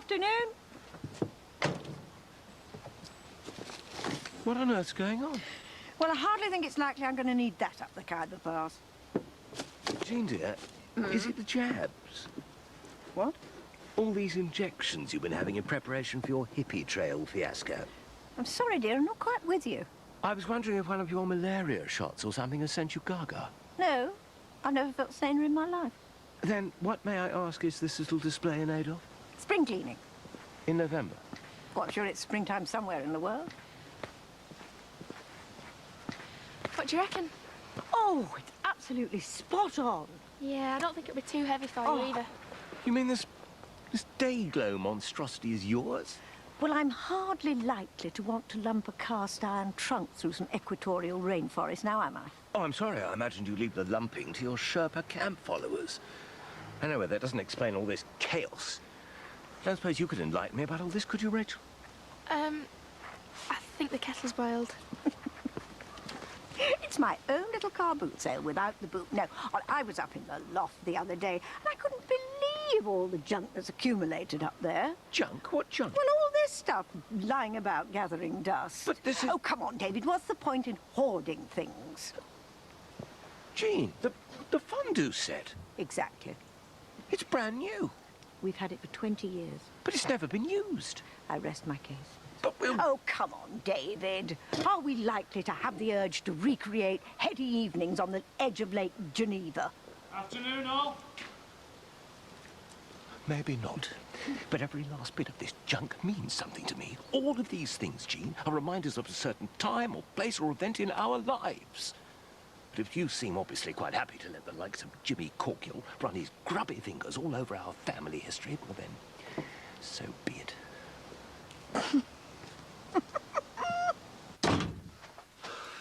Afternoon. What on earth's going on? Well, I hardly think it's likely I'm going to need that up the Khyber Pass. Jean, dear, is it the jabs? What? All these injections you've been having in preparation for your hippie trail fiasco. I'm sorry, dear, I'm not quite with you. I was wondering if one of your malaria shots or something has sent you gaga. No, I've never felt saner in my life. Then what, may I ask, is this little display in aid of? Spring cleaning. In November? Well, I'm sure it's springtime somewhere in the world. What do you reckon? Oh, it's absolutely spot on. Yeah, I don't think it'll be too heavy for you either. You mean this day-glow monstrosity is yours? Well, I'm hardly likely to want to lump a cast-iron trunk through some equatorial rainforest, now am I? Oh, I'm sorry. I imagined you leave the lumping to your Sherpa camp followers. Anyway, that doesn't explain all this chaos. I don't suppose you could enlighten me about all this, could you, Rachel? I think the kettle's boiled. It's my own little car boot sale without the boot. No, I was up in the loft the other day, and I couldn't believe all the junk that's accumulated up there. Junk? What junk? Well, all this stuff lying about gathering dust. But this is... Oh, come on, David, what's the point in hoarding things? Jean, the fondue set. Exactly. It's brand new. We've had it for 20 years. But it's never been used. I rest my case. But we'll... Oh, come on, David. Are we likely to have the urge to recreate heady evenings on the edge of Lake Geneva? Afternoon, all. Maybe not. But every last bit of this junk means something to me. All of these things, Jean, are reminders of a certain time or place or event in our lives. But if you seem obviously quite happy to let the likes of Jimmy Corkill run his grubby fingers all over our family history, well then, so be it.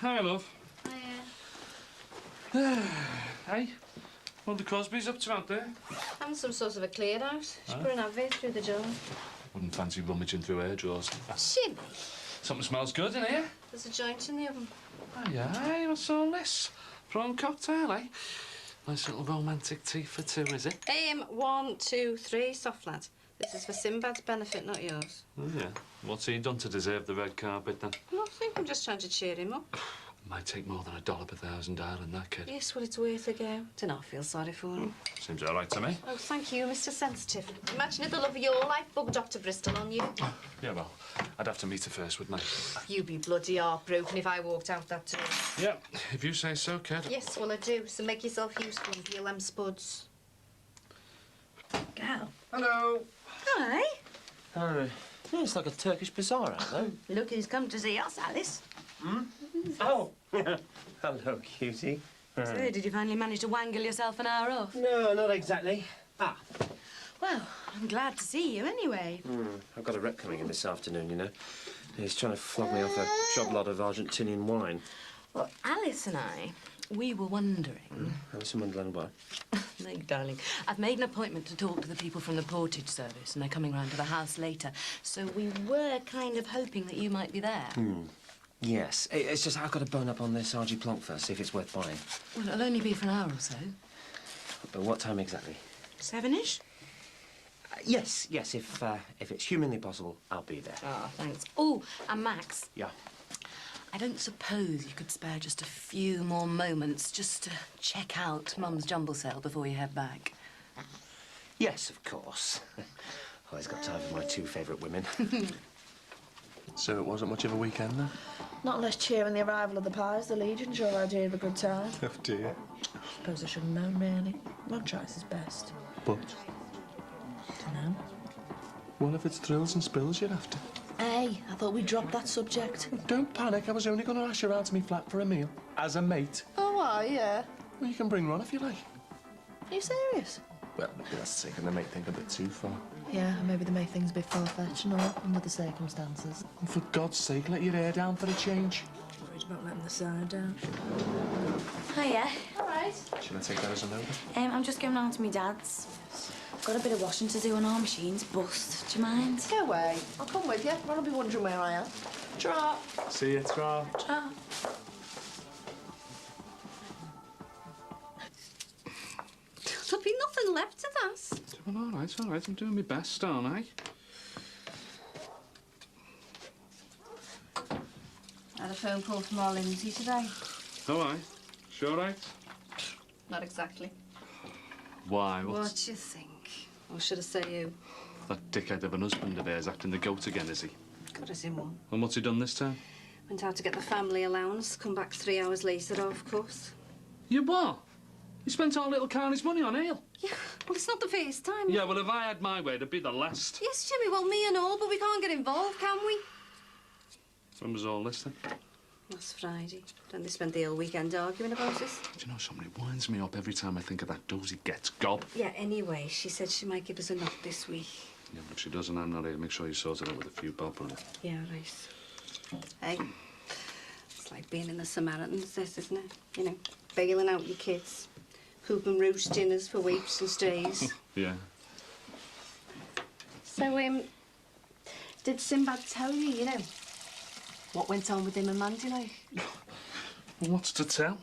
Hi, love. Hiya. Hey, what are the Crosbys up to out there? Having some sort of a clear out. She put an advert through the door. Wouldn't fancy rummaging through her drawers. Shimmy. Something smells good in here. There's a joint in the oven. Aye, what's all this? Prawn cocktail, eh? Nice little romantic tea for two, is it? 1, 2, 3, soft lad. This is for Sinbad's benefit, not yours. Oh, yeah. What's he done to deserve the red carpet, then? Nothing. I'm just trying to cheer him up. Might take more than $1 per thousand, darling, that kid. Yes, well, it's worth a go. Do not feel sorry for him. Seems all right to me. Oh, thank you, Mr. Sensitive. Imagine if the love of your life bugged Dr. Bristol on you. Yeah, well, I'd have to meet her first, wouldn't I? You'd be bloody heartbroken if I walked out that door. Yeah, if you say so, kid. Yes, well, I do. So make yourself useful and feel them spuds. Gal. Hello. Hi. Oh, yeah, it's like a Turkish bazaar out there. Look who's come to see us, Alice. Oh, hello, cutie. So, did you finally manage to wangle yourself an hour off? No, not exactly. Ah. Well, I'm glad to see you anyway. I've got a rep coming in this afternoon, you know. He's trying to flog me off a job lot of Argentinian wine. Well, Alice and I, we were wondering... Alice in Wonderland what? No, darling. I've made an appointment to talk to the people from the portage service, and they're coming round to the house later. So we were kind of hoping that you might be there. Yes. It's just I've got to bone up on this RG Plonk first, see if it's worth buying. Well, it'll only be for an hour or so. But what time exactly? 7-ish? Yes, if it's humanly possible, I'll be there. Oh, thanks. Oh, and Max. Yeah. I don't suppose you could spare just a few more moments just to check out Mum's jumble sale before you head back. Yes, of course. Always got time for my two favourite women. So it wasn't much of a weekend, then? Not less cheering the arrival of the pies. The Legion's your idea of a good time. Oh, dear. Suppose I shouldn't moan, really. One choice is best. But Dunno. what if it's thrills and spills you're after? Hey, I thought we dropped that subject. Don't panic. I was only going to ask you around to me flat for a meal. As a mate. Oh, yeah. Well, you can bring Ron if you like. Are you serious? Well, maybe that's taking the mate thing a bit too far. Yeah, maybe they make things a bit far-fetched and all, under the circumstances. And for God's sake, let your hair down for a change. Worried about letting the side down. Hiya. All right. Shall I take that as a no? I'm just going round to my dad's. Got a bit of washing to do on our machines. Bust. Do you mind? Go away. I'll come with you. Ron will be wondering where I am. Trot. See you, Tra. Trot. There'll be nothing left of that. Well, all right. I'm doing my best, aren't I? had a phone call from our Lindsay today. All right. Sure, right? Not exactly. Why? What do you think? Or should I say you? That dickhead of an husband of hers acting the goat again, is he? Got us in one. And what's he done this time? Went out to get the family allowance, come back 3 hours later, of course. You what? You spent our little Carney's money on ale? Yeah, well, it's not the first time. Yeah, well, if I had my way, it'd be the last. Yes, Jimmy, well, me and all, but we can't get involved, can we? When was all this, then? Last Friday. Then they spent the whole weekend arguing about it. Do you know something? It winds me up every time I think of that dozy gets gob. Yeah, anyway, she said she might give us a knock this week. Yeah, but if she doesn't, I'm not here. Make sure you sort it out with a few bob on it. Yeah, right. Hey, it's like being in the Samaritans, this, isn't it? You know, bailing out your kids, hoop and roost dinners for weeks and stays. Yeah. So, did Sinbad tell you, you know, what went on with him and Mandy, like? Well, what's to tell?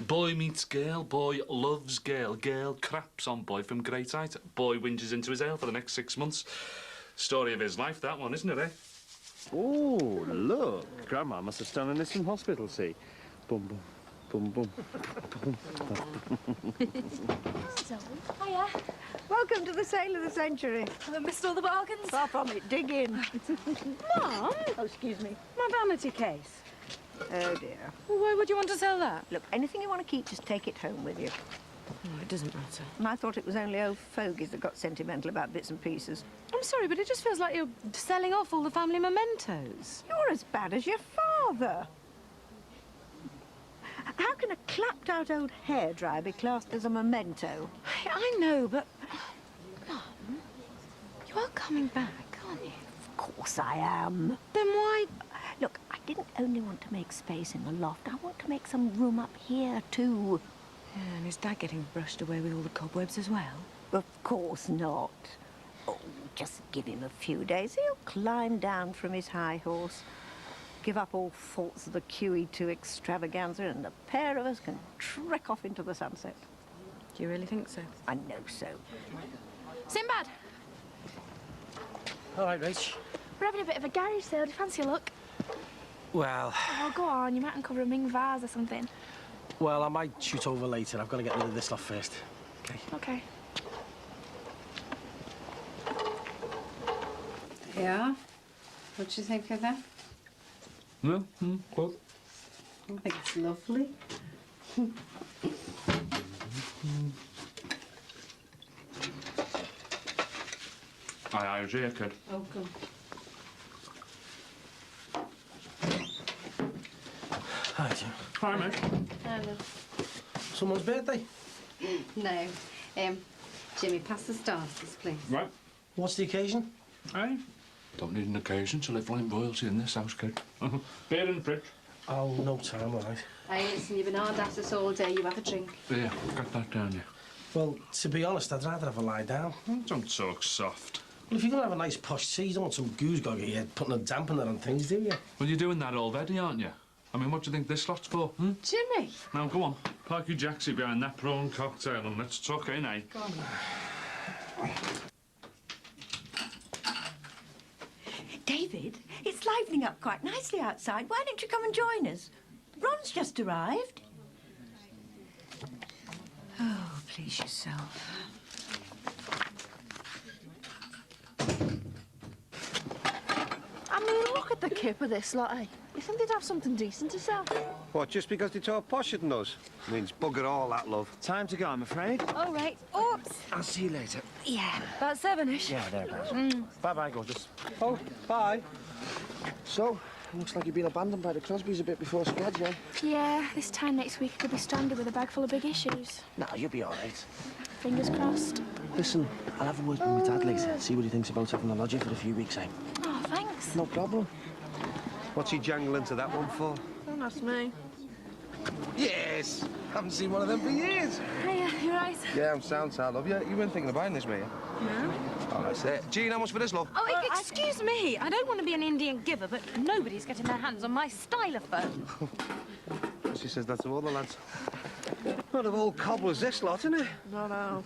Boy meets girl, boy loves girl, girl craps on boy from Great Height. Boy whinges into his ale for the next 6 months. Story of his life, that one, isn't it, eh? Oh, look. Grandma must have stolen this from hospital, see? Boom, boom, boom, boom. Hiya. Welcome to the sale of the century. Haven't missed all the bargains? Far from it. Dig in. Mum? Oh, excuse me. My vanity case. Oh, dear. Well, why would you want to sell that? Look, anything you want to keep, just take it home with you. Oh, it doesn't matter. And I thought it was only old fogies that got sentimental about bits and pieces. I'm sorry, but it just feels like you're selling off all the family mementos. You're as bad as your father. How can a clapped-out old hairdryer be classed as a memento? I know, but... Mum, you are coming back, aren't you? Of course I am. Then why... Look, I didn't only want to make space in the loft. I want to make some room up here, too. Yeah, and is Dad getting brushed away with all the cobwebs as well? Of course not. Oh, just give him a few days. He'll climb down from his high horse, give up all thoughts of the QE2 extravaganza, and the pair of us can trek off into the sunset. Do you really think so? I know so. Sinbad! All right, Rach. We're having a bit of a garage sale. Do you fancy a look? Well, Oh, go on. You might uncover a Ming vase or something. well, I might shoot over later. I've got to get rid of this lot first. Okay. Okay. Yeah? What do you think of that? No? What? I think it's lovely. Aye, here, kid. Oh, come. Hi, Jim. Hi, mate. Hello. Someone's birthday? No. Jimmy, pass the starters, please. Right. What's the occasion? Aye. Don't need an occasion to live like royalty in this house, kid. Beer in the fridge. Oh, no time, all right. Hey, listen, you've been hard at us all day. You have a drink. Yeah, got that down, yeah. Well, to be honest, I'd rather have a lie down. Don't talk soft. Well, if you're going to have a nice posh tea, you don't want some goose-gog here putting a dampener on things, do you? Well, you're doing that already, aren't you? I mean, what do you think this lot's for, Jimmy! Now, go on. Park your jacksie behind that prawn cocktail and let's talk, eh? Go on. David, it's livening up quite nicely outside. Why don't you come and join us? Ron's just arrived. Oh, please yourself. I mean, look at the kip of this lot, eh? You think they'd have something decent to sell? What, just because they talk posher than us? Means bugger all, that, love. Time to go, I'm afraid. All right. Oops. I'll see you later. Yeah, about 7-ish. Yeah, thereabouts. Bye-bye, gorgeous. Oh, bye. So, looks like you've been abandoned by the Crosbys a bit before Squad, yeah? Yeah, this time next week I could be stranded with a bag full of big issues. No, you'll be all right. Fingers crossed. Listen, I'll have a word with my dad later, see what he thinks about having a lodger for a few weeks, eh? Oh, thanks. No problem. What's he jangling to that one for? Don't ask me. Yes! Haven't seen one of them for years. Hiya, you right? Yeah, I'm sound, I love you. You weren't thinking of buying this, were you? No. All right, sir. Jean, how much for this, love? Oh, excuse me. I don't want to be an Indian giver, but nobody's getting their hands on my stylophone. She says that to all the lads. Not of old cobblers, this lot, isn't it? No.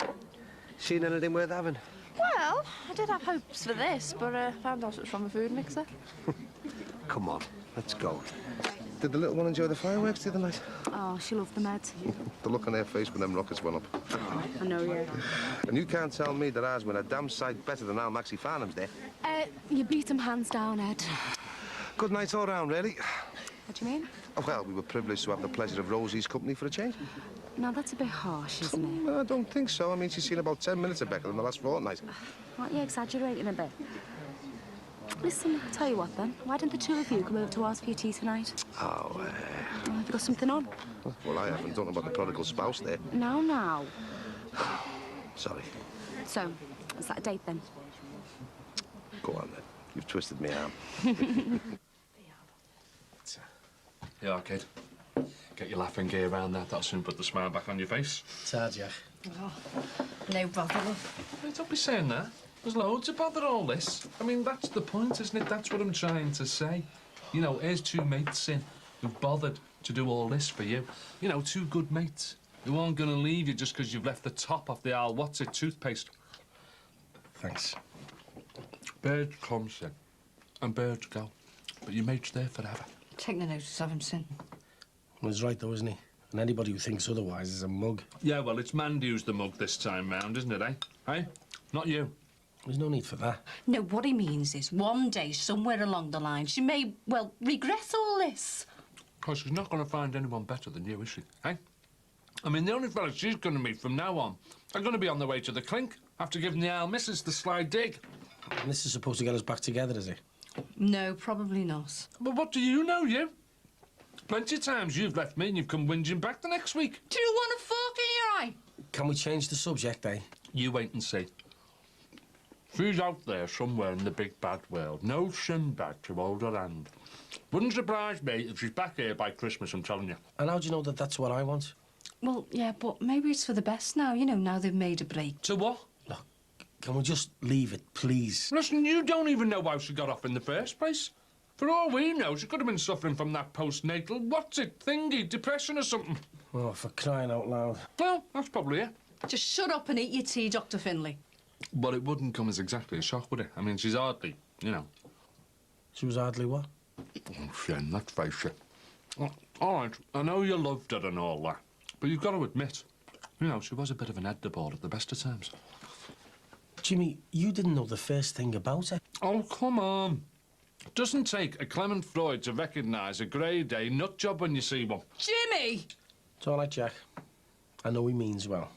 Seen anything worth having? Well, I did have hopes for this, but found out it was from a food mixer. Come on, let's go. Did the little one enjoy the fireworks the other night? Oh, she loved the med. The look on her face when them rockets went up. I know, yeah. And you can't tell me that ours went a damn sight better than Al Maxi Farnham's there. You beat him hands down, Ed. Good night all round, really. What do you mean? Oh, well, we were privileged to have the pleasure of Rosie's company for a change. No, that's a bit harsh, isn't it? No, I don't think so. I mean, she's seen about 10 minutes of Becca in the last fortnight. Aren't you exaggerating a bit? Listen, I'll tell you what then. Why don't the two of you come over to ours for your tea tonight? Oh, Have you got something on? well, I haven't. Don't know about the prodigal spouse there. Now. Sorry. So, is that a date then? Go on, then. You've twisted me arm. Yeah, kid. Get your laughing gear around that. That'll soon put the smile back on your face. Ta, Jack. Oh, no bother, love. Hey, don't be saying that. There's loads of bother all this. I mean, that's the point, isn't it? That's what I'm trying to say. You know, here's two mates in who've bothered to do all this for you. You know, two good mates who aren't going to leave you just because you've left the top off the old what's-it toothpaste. Thanks. Birds come, Sin, and birds go. But your mate's there forever. Take no notice of him, Sin. Well, he's right, though, isn't he? And anybody who thinks otherwise is a mug. Yeah, well, it's Mandy who's the mug this time round, isn't it, eh? Eh? Not you. There's no need for that. No, what he means is one day, somewhere along the line, she may, well, regret all this. Because she's not going to find anyone better than you, is she? Eh? I mean, the only fellas she's going to meet from now on are going to be on the way to the clink after giving the old missus the sly dig. And this is supposed to get us back together, is it? No, probably not. But what do you know, you? Plenty of times you've left me and you've come whinging back the next week. Do you want a fork in your eye? Can we change the subject, eh? You wait and see. She's out there somewhere in the big bad world. No Sinbad to hold her hand. Wouldn't surprise me if she's back here by Christmas, I'm telling you. And how do you know that that's what I want? Well, yeah, but maybe it's for the best now, you know, now they've made a break. To what? Look, can we just leave it, please? Listen, you don't even know how she got off in the first place. For all we know, she could have been suffering from that postnatal, what's-it, thingy, depression or something. Oh, for crying out loud. Well, that's probably it. Just shut up and eat your tea, Dr. Finlay. But it wouldn't come as exactly a shock, would it? I mean, she's hardly, you know. She was hardly what? Oh, Shen, let's face it. All right, I know you loved her and all that, but you've got to admit, you know, she was a bit of an Edderboard at the best of times. Jimmy, you didn't know the first thing about her. Oh, come on. It doesn't take a Clement Freud to recognise a grade A nut job when you see one. Jimmy! It's all right, Jack. I know he means well.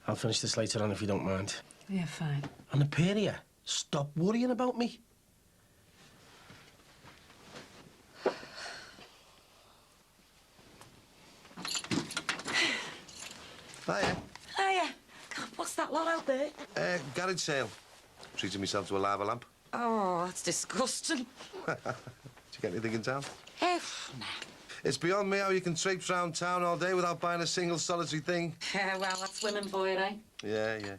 I'll finish this later on if you don't mind. Yeah, fine. And Aperia, stop worrying about me. Hiya. Hiya. God, what's that lot out there? Garage sale. Treating myself to a lava lamp. Oh, that's disgusting. Did you get anything in town? Nah. It's beyond me how you can traipse round town all day without buying a single solitary thing. Yeah, well, that's women for you, eh? Yeah.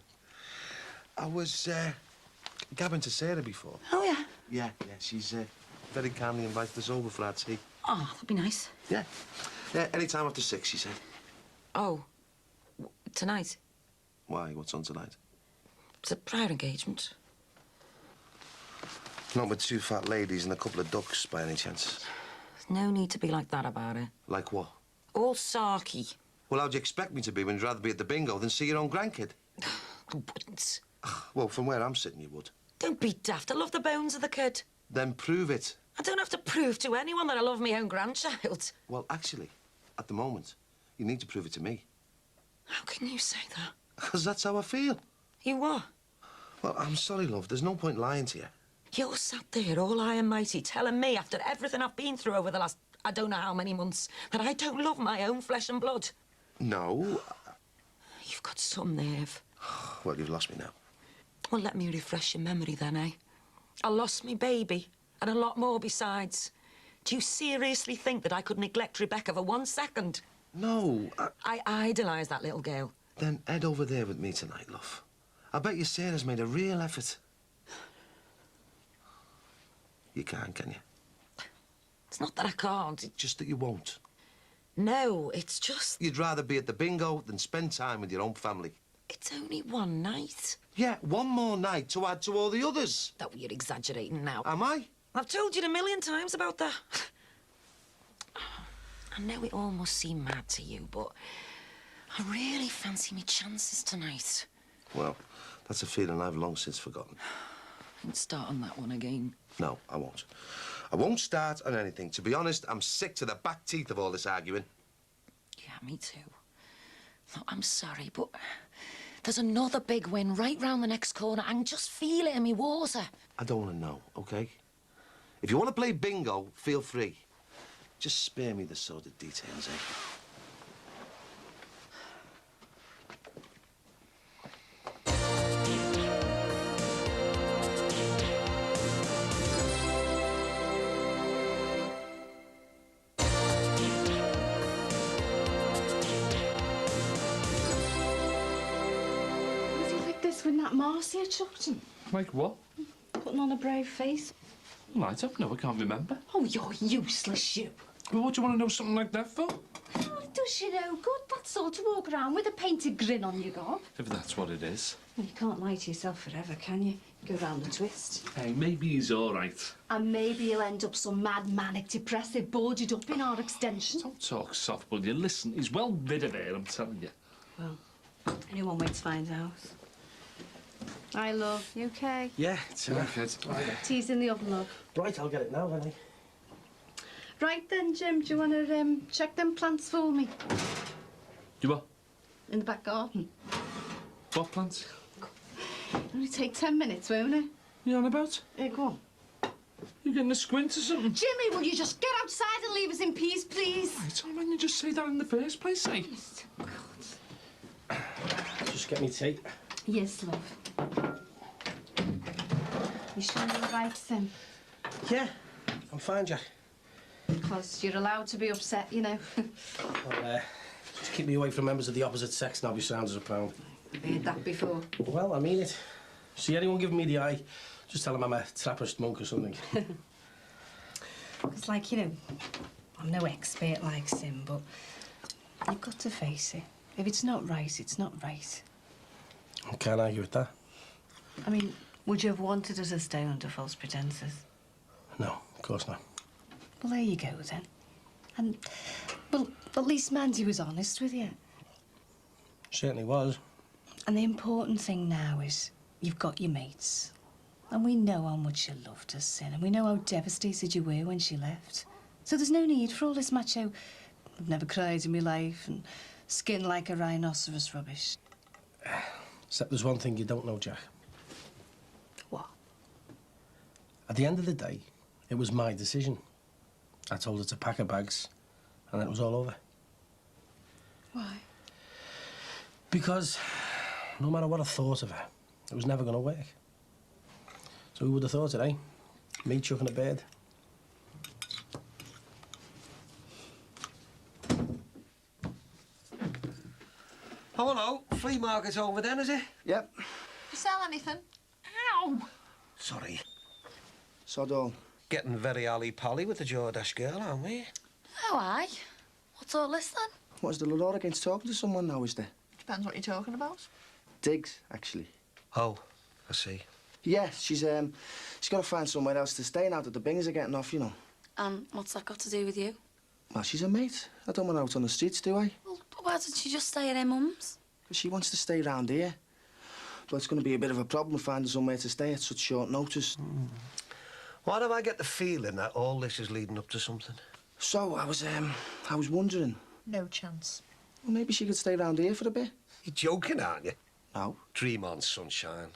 I was gabbing to Sarah before. Oh, yeah? Yeah. She's very kindly invited us over for our tea. Oh, that'd be nice. Yeah, any time after 6, she said. Oh, tonight? Why? What's on tonight? It's a prior engagement. Not with 2 fat ladies and a couple of ducks, by any chance. There's no need to be like that about it. Like what? All sarky. Well, how'd you expect me to be when you'd rather be at the bingo than see your own grandkid? I wouldn't. Well, from where I'm sitting, you would. Don't be daft. I love the bones of the kid. Then prove it. I don't have to prove to anyone that I love my own grandchild. Well, actually, at the moment, you need to prove it to me. How can you say that? Because that's how I feel. You what? Well, I'm sorry, love. There's no point lying to you. You're sat there all high and mighty telling me after everything I've been through over the last I don't know how many months that I don't love my own flesh and blood. No. You've got some nerve. Well, you've lost me now. Well, let me refresh your memory then, eh? I lost me baby and a lot more besides. Do you seriously think that I could neglect Rebecca for 1 second? No. I idolise that little girl. Then head over there with me tonight, love. I bet you Sarah's made a real effort. You can't, can you? It's not that I can't. It's just that you won't. No, it's just... You'd rather be at the bingo than spend time with your own family. It's only one night. Yeah, one more night to add to all the others. Oh, you're exaggerating now. Am I? I've told you a million times about that. I know it all must seem mad to you, but I really fancy me chances tonight. Well, that's a feeling I've long since forgotten. Don't start on that one again. No, I won't. I won't start on anything. To be honest, I'm sick to the back teeth of all this arguing. Yeah, me too. Look, I'm sorry, but there's another big win right round the next corner. I can just feel it in me water. I don't want to know, OK? If you want to play bingo, feel free. Just spare me the sordid details, eh? When that Marcia chucked him, Like what? putting on a brave face. Well, I don't know. I can't remember. Oh, you're useless, you. Well, what do you want to know something like that for? Oh, it does you no good, that's all, to walk around with a painted grin on your gob. If that's what it is. Well, you can't lie to yourself forever, can you? Go round the twist. Hey, maybe he's all right. And maybe you'll end up some mad, manic, depressive, boarded up in our extension. Don't talk soft, will you? Listen, he's well rid of it, I'm telling you. Well, anyone waits to find out. Hi, love. You okay? Yeah, it's Tea's in the oven, love. Right, I'll get it now, then. Right then, Jim, do you want to check them plants for me? You what? In the back garden. What plants? It'll only take 10 minutes, won't it? You on about? Here, go on. You getting a squint or something? Jimmy, will you just get outside and leave us in peace, please? Right, why didn't you just say that in the first place, eh? Just get me tea. Yes, love. You sure you're right, Sim? Yeah, I'm fine, Jack. Because you're allowed to be upset, you know. Well, just keep me away from members of the opposite sex and I'll be sound as a pound. I've heard that before. Well, I mean it. See anyone giving me the eye, just tell them I'm a Trappist monk or something. It's like, you know, I'm no expert like Sim, but you've got to face it. If it's not right, it's not right. I can't argue with that. I mean, would you have wanted us to stay under false pretences? No, of course not. Well, there you go, then. And, well, at least Mandy was honest with you. Certainly was. And the important thing now is you've got your mates. And we know how much you loved us, Sin, and we know how devastated you were when she left. So there's no need for all this macho, I've never cried in my life, and skin like a rhinoceros rubbish. Except there's one thing you don't know, Jack. What? At the end of the day, it was my decision. I told her to pack her bags, and then it was all over. Why? Because no matter what I thought of her, it was never going to work. So who would have thought it, eh? Me chucking a bird. Oh, hello. Flea market over then, is it? Yep. You sell anything? Ow! Sorry. Sod all. Getting very olly-polly with the Jordache girl, aren't we? Oh, aye. What's all this, then? What's the law against talking to someone now, is there? Depends what you're talking about. Diggs, actually. Oh, I see. Yeah, she's got to find somewhere else to stay now that the bingers are getting off, you know. And what's that got to do with you? Well, she's a mate. I don't want her out on the streets, do I? Well, why didn't she just stay at her mum's? Because she wants to stay round here. But it's going to be a bit of a problem finding somewhere to stay at such short notice. Why do I get the feeling that all this is leading up to something? So, I was wondering, No chance. well, maybe she could stay round here for a bit. You're joking, aren't you? No. Dream on, sunshine.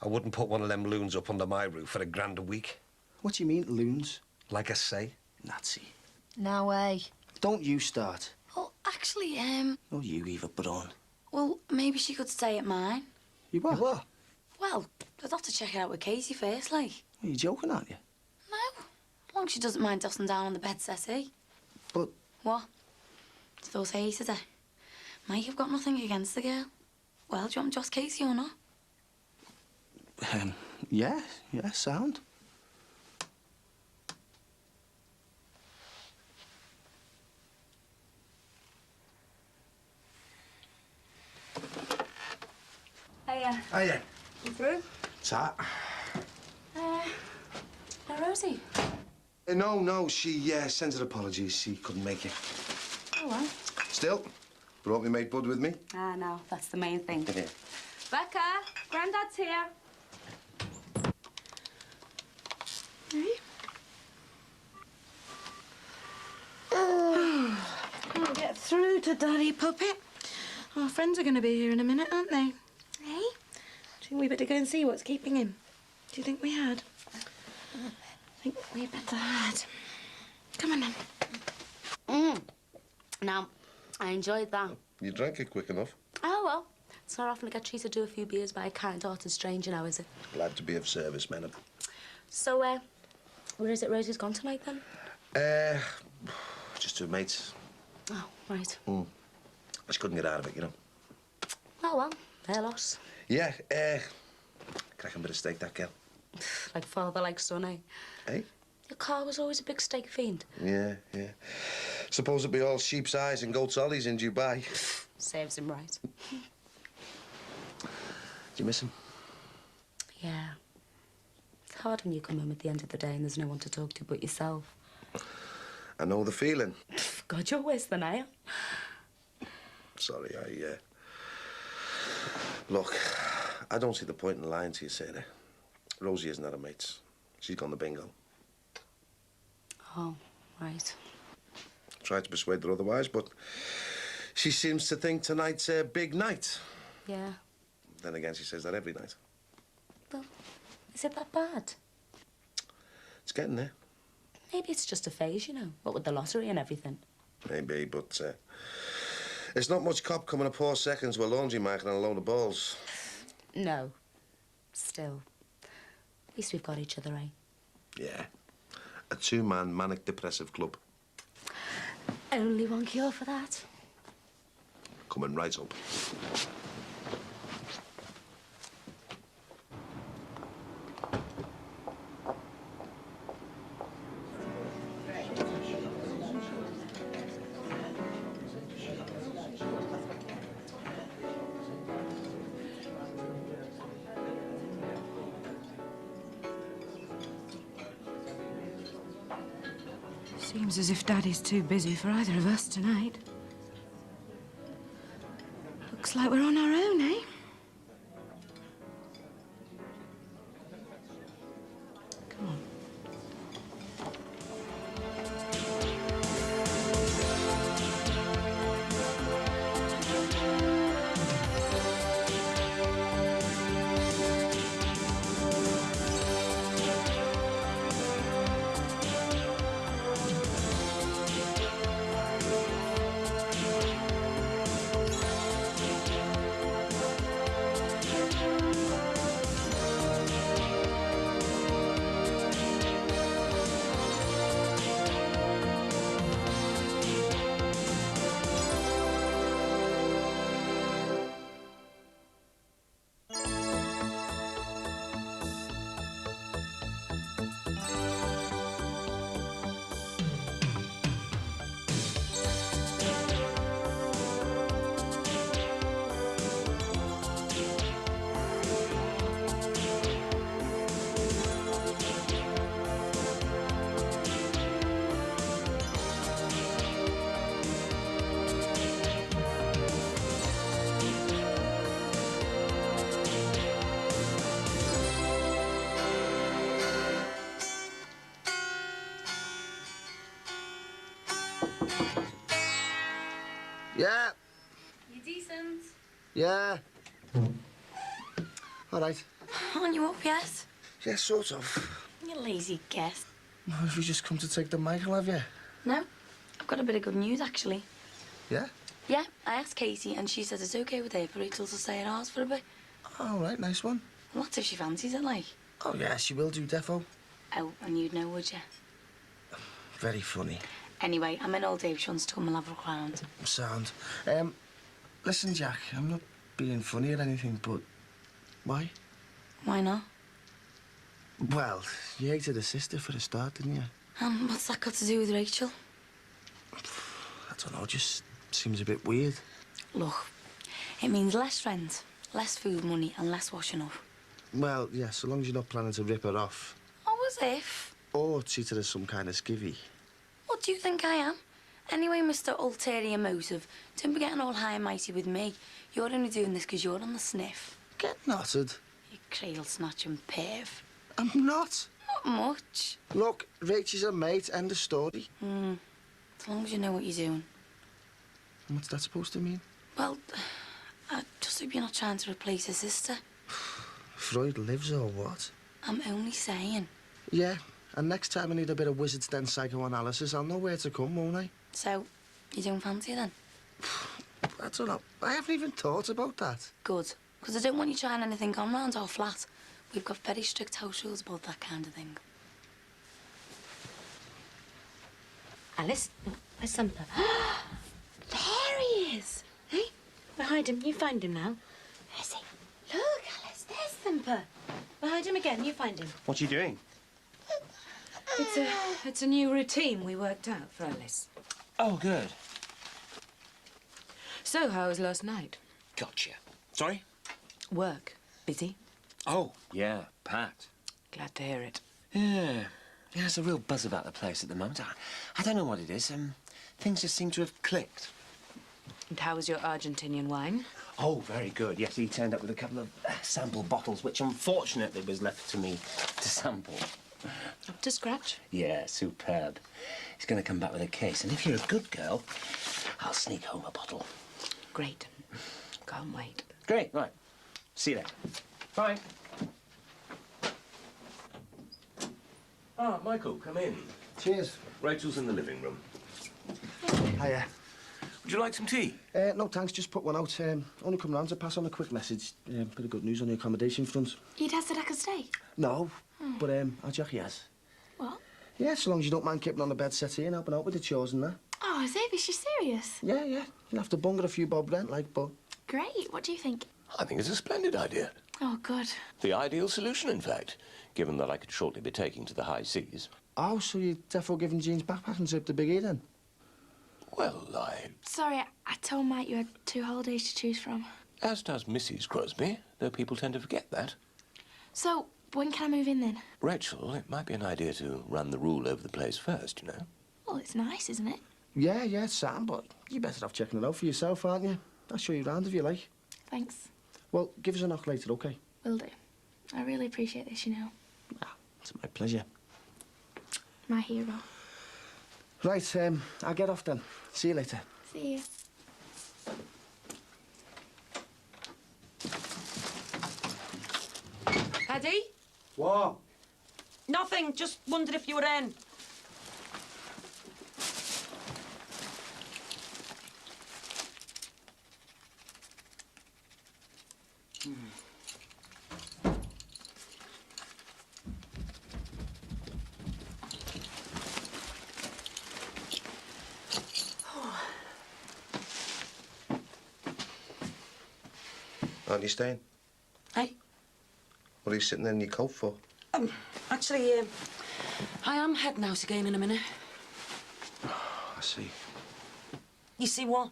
I wouldn't put one of them loons up under my roof for £1,000 a week. What do you mean, loons? Like I say. Nazi. No way. Don't you start. Well, actually, Oh, you Eva Braun. well, maybe she could stay at mine. You what? You what? Well, I'd have to check it out with Casey first, like. Are you joking, aren't you? No. As long as she doesn't mind tossing down on the bed settee. But... What? Did those say today? Mike, I've got nothing against the girl. Well, do you want me to ask Casey or not? Yeah, sound. Hiya. Hiya. You through? Ta. Rosie? No, she sends her apologies. She couldn't make it. well. Still, brought me mate Bud with me. Ah, no, that's the main thing. Becca, Grandad's here. Can't get through to Daddy Puppet. Our friends are going to be here in a minute, aren't they? Eh? Do you think we better go and see what's keeping him? Do you think we had? I think we better had. Come on then. Now, I enjoyed that. You drank it quick enough. Oh, well. It's not often I get treated to a few beers by a kind-hearted stranger now, is it? Glad to be of service, man. So, where is it Rosie's gone tonight, then? Just two mates. Oh, right. I just couldn't get out of it, you know. Oh, well, their loss. Yeah, cracking bit of steak, that girl. Like father, like son, eh? Eh? Your car was always a big steak fiend. Yeah. Suppose it'd be all sheep's eyes and goat's ollies in Dubai. Serves him right. Do you miss him? Yeah. It's hard when you come home at the end of the day and there's no one to talk to but yourself. I know the feeling. God, you're worse than I am. Sorry, Look, I don't see the point in lying to you, Sarah. Rosie isn't at her mates. She's gone to bingo. Oh, right. Tried to persuade her otherwise, but she seems to think tonight's a big night. Yeah. Then again, she says that every night. Well, is it that bad? It's getting there. Maybe it's just a phase, you know, what with the lottery and everything. Maybe, but it's not much cop coming a poor seconds with a laundry market and a load of balls. No. Still. At least we've got each other, eh? Yeah. A two-man manic-depressive club. Only one cure for that. Coming right up. Seems as if Daddy's too busy for either of us tonight. Looks like we're on our own, eh? Come on. Yeah. You decent? Yeah. All right. Aren't you up yet? Yeah, sort of. You lazy guest. Have you just come to take the Michael, have you? No, I've got a bit of good news, actually. Yeah? Yeah, I asked Katie, and she says it's okay with her for Rachel to stay at ours for a bit. All right, nice one. Well, that's if she fancies it, like. Oh, yeah, she will do, defo. Oh, and you'd know, would you? Very funny. Anyway, I'm in all day if she wants to come and have a look round. Sound. Listen, Jack, I'm not being funny or anything, but why? Why not? Well, you hated her sister for a start, didn't you? What's that got to do with Rachel? I don't know, just seems a bit weird. Look, it means less rent, less food money, and less washing up. Well, yeah, so long as you're not planning to rip her off. Oh, as if. Or treat her as some kind of skivvy. What do you think I am? Anyway, Mr. Ulterior Motive, don't be getting all high and mighty with me. You're only doing this because you're on the sniff. Get knotted. You cradle snatching perv. I'm not. Not much. Look, Rachel's a mate, end of story. As long as you know what you're doing. And what's that supposed to mean? Well, I just hope you're not trying to replace her sister. Freud lives or what? I'm only saying. Yeah, and next time I need a bit of wizard's den psychoanalysis, I'll know where to come, won't I? So, you don't fancy her then? I don't know. I haven't even thought about that. Good. Because I don't want you trying anything on round our flat. We've got very strict house rules about that kind of thing. Alice, where's Thumper? There he is. Hey, behind him. You find him now. Where's he? Look, Alice, there's Thumper. Behind him again. You find him. What are you doing? It's a new routine we worked out for Alice. Oh, good. So, how was last night? Gotcha. Sorry? Work. Busy? Oh, yeah, packed. Glad to hear it. Yeah. Yeah, there's a real buzz about the place at the moment. I don't know what it is. Things just seem to have clicked. And how was your Argentinian wine? Oh, very good. Yes, he turned up with a couple of sample bottles, which unfortunately was left to me to sample. Up to scratch? Yeah, superb. He's going to come back with a case, and if you're a good girl, I'll sneak home a bottle. Great. Can't wait. Great, right. See you later. Bye. Ah, Michael, come in. Cheers. Rachel's in the living room. Hiya. Would you like some tea? No, thanks. Just put one out. Only come round to pass on a quick message. Bit of good news on the accommodation front. You'd have said I could stay. No, but our Jackie has. What? Yeah, so long as you don't mind keeping on the bed settee and helping out with the chores and that. Oh, Xavier, she's serious. Yeah. You'll have to bungle a few bob rent, like, but... Great. What do you think? I think it's a splendid idea. Oh, good. The ideal solution, in fact, given that I could shortly be taking to the high seas. Oh, so you're defo giving Jean's backpacking trip to Big E, then? Well, Sorry, I told Mike you had 2 holidays to choose from. as does Mrs. Crosby, though people tend to forget that. So, when can I move in, then? Rachel, it might be an idea to run the rule over the place first, you know. Well, it's nice, isn't it? Yeah, it's Sam, but you better have checking it out for yourself, aren't you? I'll show you around if you like. Thanks. Well, give us a knock later, OK? Will do. I really appreciate this, you know. It's my pleasure. My hero. Right, I'll get off then. See you later. See you. Eddie? What? Nothing. Just wondered if you were in. Aren't you staying? Hey? What are you sitting there in your coat for? Actually, I am heading out again in a minute. I see. You see what?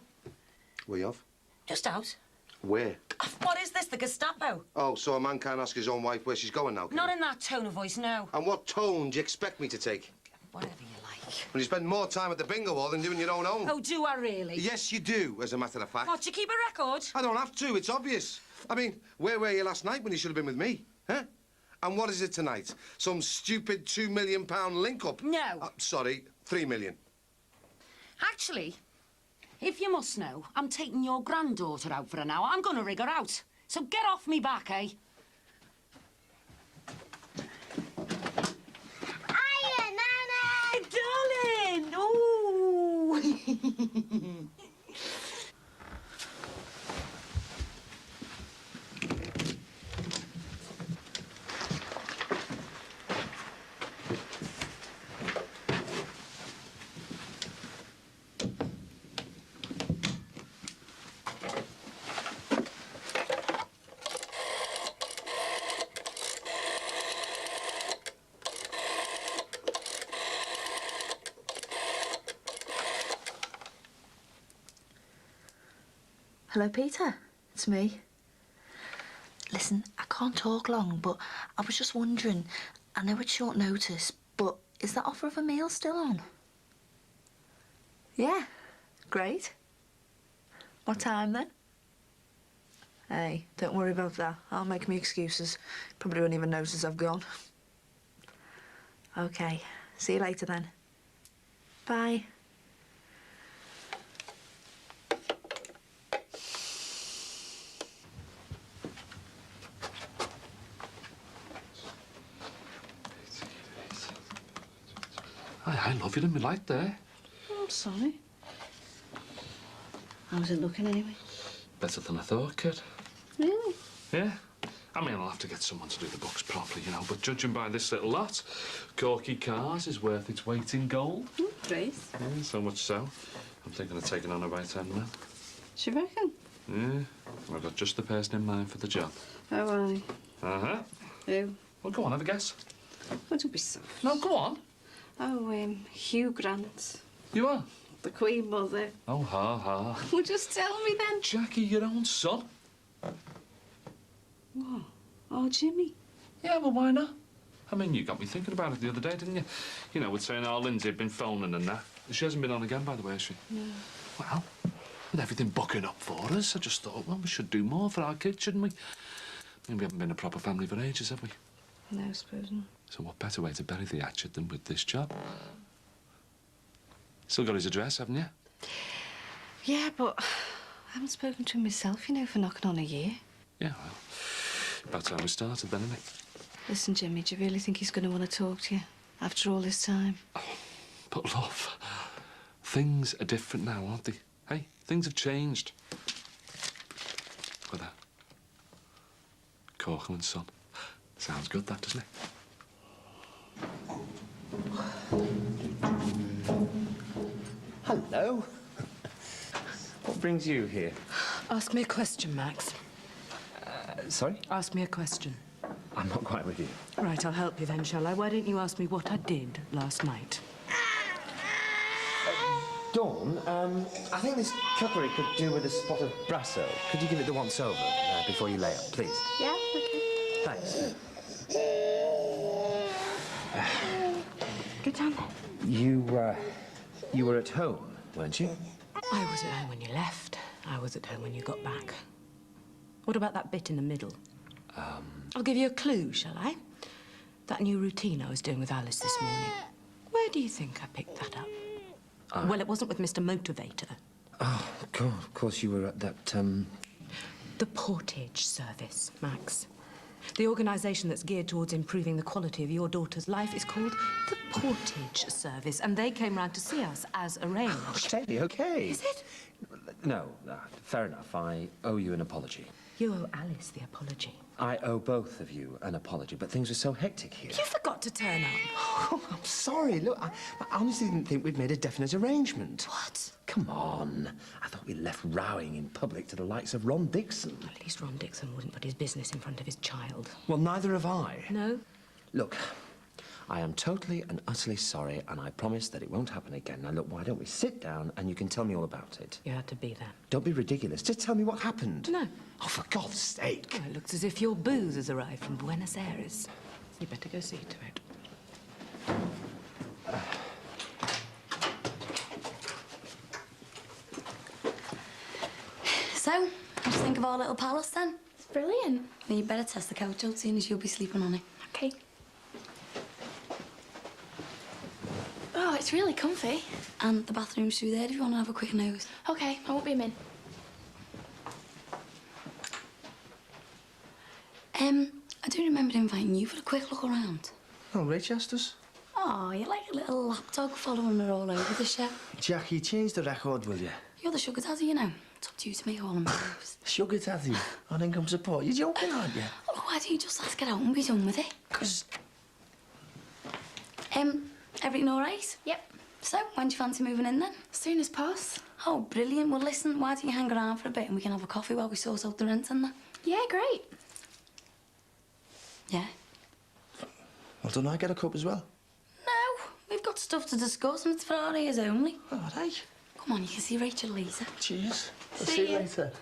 Where you off? Just out. Where? What is this, the Gestapo? Oh, so a man can't ask his own wife where she's going now, can Not he? in that tone of voice, no. And what tone do you expect me to take? Whatever you like. Well, you spend more time at the bingo hall than doing your own home. Oh, do I really? Yes, you do, as a matter of fact. What, do you keep a record? I don't have to, it's obvious. I mean, where were you last night when you should have been with me? Huh? And what is it tonight? Some stupid £2 million link-up? No. Sorry, 3 million. Actually, if you must know, I'm taking your granddaughter out for an hour. I'm going to rig her out. So get off me back, eh? Hiya, Nana! Darling! Ooh! Hello, Peter. It's me. Listen, I can't talk long, but I was just wondering, I know it's short notice, but is that offer of a meal still on? Yeah, great. What time then? Hey, don't worry about that. I'll make me excuses. Probably won't even notice I've gone. OK, see you later then. Bye. I love you in my light there. Oh, I'm sorry. How's it looking anyway? Better than I thought, kid. Really? Yeah. I mean, I'll have to get someone to do the books properly, you know, but judging by this little lot, Corky Cars is worth its weight in gold. Great. Yeah, so much so. I'm thinking of taking on a right hand now. Do you reckon? Yeah. I've got just the person in mind for the job. Oh, aye. Uh-huh. Who? Well, go on, have a guess. Oh, don't be soft. No, go on. Oh, Hugh Grant. You are? The Queen Mother. Oh, ha. Well, just tell me then. Jackie, your own son. What? Oh, Jimmy. Yeah, well, why not? I mean, you got me thinking about it the other day, didn't you? You know, with saying, oh, Lindsay had been phoning and that. She hasn't been on again, by the way, has she? No. Well, with everything bucking up for us, I just thought, well, we should do more for our kids, shouldn't we? I mean, we haven't been a proper family for ages, have we? No, I suppose not. So what better way to bury the hatchet than with this job? Still got his address, haven't you? Yeah, but I haven't spoken to him myself, you know, for knocking on a year. Yeah, well, about time we started then, isn't it? Listen, Jimmy, do you really think he's going to want to talk to you after all this time? Oh, but love, things are different now, aren't they? Hey, things have changed. Look at that. Corkle and Son. Sounds good, that, doesn't it? Hello. What brings you here? Ask me a question, Max. Sorry? Ask me a question. I'm not quite with you. Right, I'll help you then, shall I? Why don't you ask me what I did last night? Dawn, I think this cutlery could do with a spot of brasso. Could you give it the once-over before you lay up, please? Yeah, okay. Thanks. Get down. You were at home, weren't you? I was at home when you left. I was at home when you got back. What about that bit in the middle? I'll give you a clue, shall I? That new routine I was doing with Alice this morning. Where do you think I picked that up? Well, it wasn't with Mr. Motivator. Oh, God, of course you were at that, The Portage Service, Max. The organisation that's geared towards improving the quality of your daughter's life is called the Portage Service, and they came round to see us as arranged. Oh, steady, OK. Is it? No, fair enough. I owe you an apology. You owe Alice the apology. I owe both of you an apology, but things are so hectic here. You forgot to turn up. Oh, I'm sorry. Look, I honestly didn't think we'd made a definite arrangement. What? Come on. I thought we left rowing in public to the likes of Ron Dixon. At least Ron Dixon wouldn't put his business in front of his child. Well, neither have I. No? Look, I am totally and utterly sorry, and I promise that it won't happen again. Now, look, why don't we sit down and you can tell me all about it? You had to be there. Don't be ridiculous. Just tell me what happened. No. Oh, for God's sake. Well, it looks as if your booze has arrived from Buenos Aires. You better go see to it. So, what do you think of our little palace then? It's brilliant. Well, you better test the couch out, seeing as you'll be sleeping on it. Okay. Oh, it's really comfy. And the bathroom's through there if you want to have a quick nose. Okay, I won't be a min. I do remember inviting you for a quick look around. Oh, Rach asked us. Oh, you're like a little lapdog following her all over the show. Jackie, change the record, will you? You're the sugar daddy, you know. It's up to you to make all the moves. Sugar daddy on income support. You're joking, aren't you? Well, why don't you just ask her out and be done with it? 'Cause... Everything all right? Yep. So, when do you fancy moving in then? As soon as pos. Oh, brilliant. Well, listen, why don't you hang around for a bit and we can have a coffee while we sort out the rent and that? Yeah, great. Yeah? Well, don't I get a cup as well? No, we've got stuff to discuss and it's for our ears only. All right. Come on, you can see Rachel later. Cheers. I'll See see you you. later.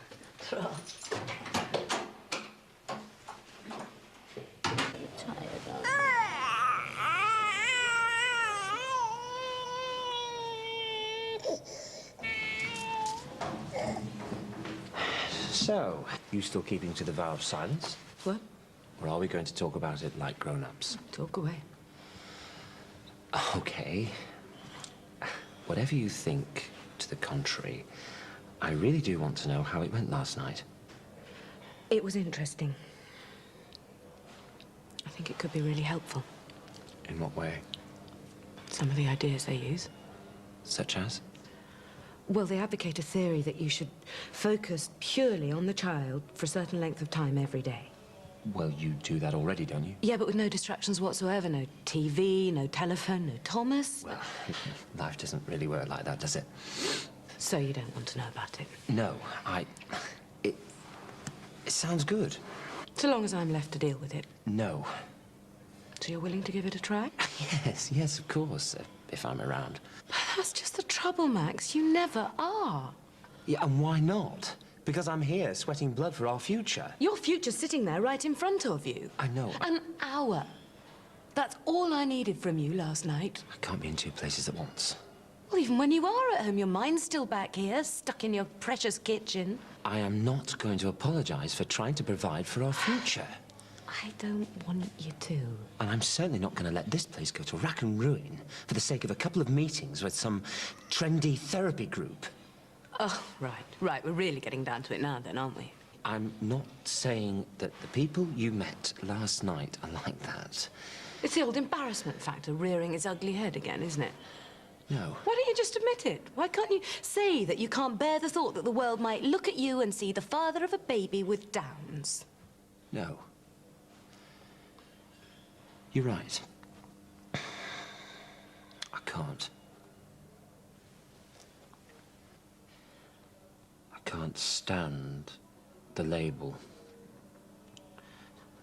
So, you still keeping to the vow of silence? What? Or are we going to talk about it like grown-ups? Talk away. Okay. Whatever you think to the contrary, I really do want to know how it went last night. It was interesting. I think it could be really helpful. In what way? Some of the ideas they use. Such as? Well, they advocate a theory that you should focus purely on the child for a certain length of time every day. Well, you do that already, don't you? Yeah, but with no distractions whatsoever. No TV, no telephone, no Thomas. Well, life doesn't really work like that, does it? So you don't want to know about it? No, It sounds good. So long as I'm left to deal with it. No. So you're willing to give it a try? Yes, of course, if I'm around. That's just the trouble, Max. You never are. Yeah, and why not? Because I'm here, sweating blood for our future. Your future's sitting there right in front of you. I know. An hour. That's all I needed from you last night. I can't be in two places at once. Well, even when you are at home, your mind's still back here, stuck in your precious kitchen. I am not going to apologize for trying to provide for our future. I don't want you to. And I'm certainly not going to let this place go to rack and ruin for the sake of a couple of meetings with some trendy therapy group. Oh, right. We're really getting down to it now then, aren't we? I'm not saying that the people you met last night are like that. It's the old embarrassment factor rearing its ugly head again, isn't it? No. Why don't you just admit it? Why can't you say that you can't bear the thought that the world might look at you and see the father of a baby with Downs? No. You're right. I can't. I can't stand the label,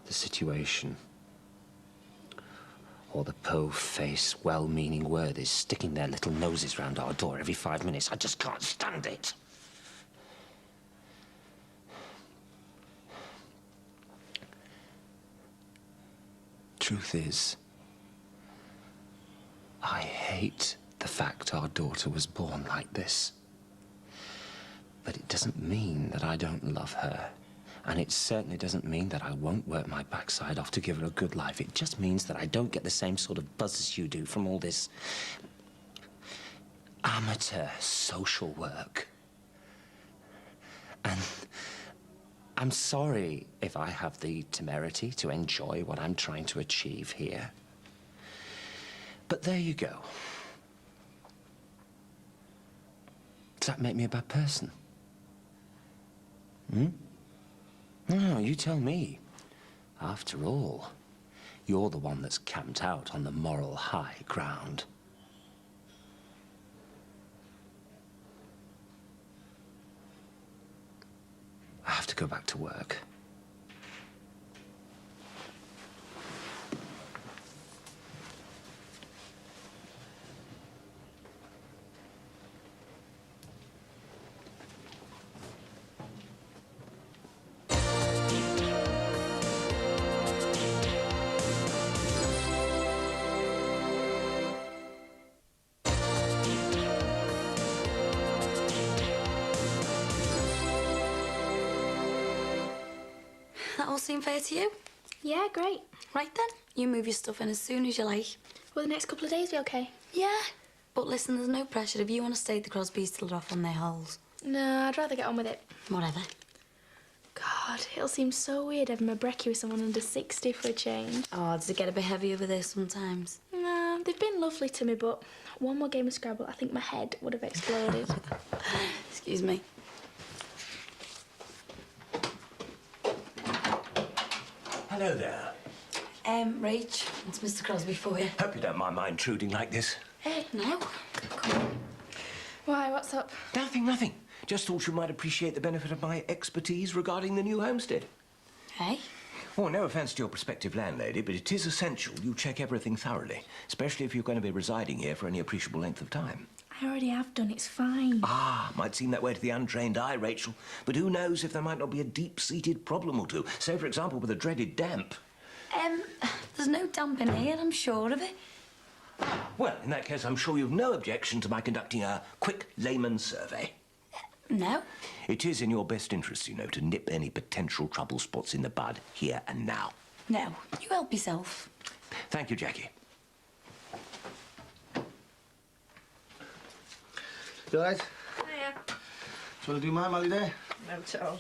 the situation, or the po-face, well-meaning worthies sticking their little noses round our door every 5 minutes. I just can't stand it. Truth is, I hate the fact our daughter was born like this. But it doesn't mean that I don't love her. And it certainly doesn't mean that I won't work my backside off to give her a good life. It just means that I don't get the same sort of buzz as you do from all this amateur social work. And I'm sorry if I have the temerity to enjoy what I'm trying to achieve here. But there you go. Does that make me a bad person? No, you tell me. After all, you're the one that's camped out on the moral high ground. I have to go back to work. That all seem fair to you? Yeah, great. Right then, you move your stuff in as soon as you like. Will the next couple of days be okay? Yeah. But listen, there's no pressure. If you want to stay at the Crosbys till they're off on their holes. No, I'd rather get on with it. Whatever. God, it'll seem so weird having a brekkie with someone under 60 for a change. Oh, does it get a bit heavy over there sometimes? No, they've been lovely to me, but one more game of Scrabble, I think my head would have exploded. Excuse me. Hello there. Rach, it's Mr. Crosby for you. Hope you don't mind my intruding like this. No. Come on. Why, what's up? Nothing. Just thought you might appreciate the benefit of my expertise regarding the new homestead. Hey? Well, no offence to your prospective landlady, but it is essential you check everything thoroughly, especially if you're going to be residing here for any appreciable length of time. I already have done, it's fine. Ah, might seem that way to the untrained eye, Rachel, but who knows if there might not be a deep-seated problem or two. Say, for example, with the dreaded damp. There's no damp in here, I'm sure of it. Well, in that case, I'm sure you've no objection to my conducting a quick layman survey. No. It is in your best interest, you know, to nip any potential trouble spots in the bud here and now. No. You help yourself. Thank you, Jackie. You all right? Hiya. Do you want to do my Mally Day? No, Tom.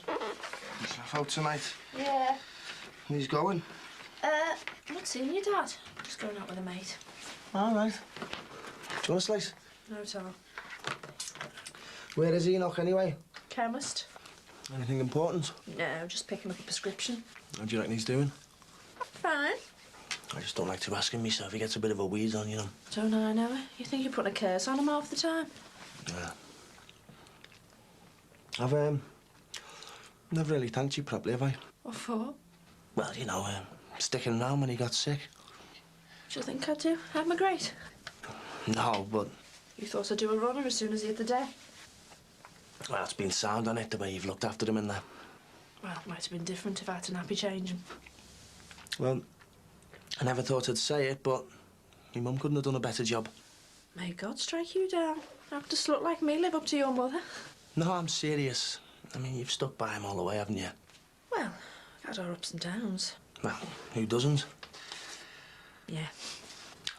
He's off out tonight. Yeah. He's going. I'm not seeing your dad. Just going out with a mate. All right. Do you want a slice? No, Tom. Where is Enoch, anyway? Chemist? Anything important? No, just picking up a prescription. How do you reckon he's doing? Fine. I just don't like to ask him myself. He gets a bit of a wheeze on, you know. Don't I know it? You think you're putting a curse on him half the time? Yeah. I've, never really thanked you properly, have I? What for? Well, you know, sticking around when he got sick. Do you think I'd do? I'm a great. No, but... You thought I'd do a runner as soon as he hit the day? Well, it's been sound on it, the way you've looked after him in there. Well, it might have been different if I had to nappy change him. Well, I never thought I'd say it, but my mum couldn't have done a better job. May God strike you down. Have to slut like me live up to your mother. No, I'm serious. I mean, you've stuck by him all the way, haven't you? Well, had our ups and downs. Well, who doesn't? Yeah.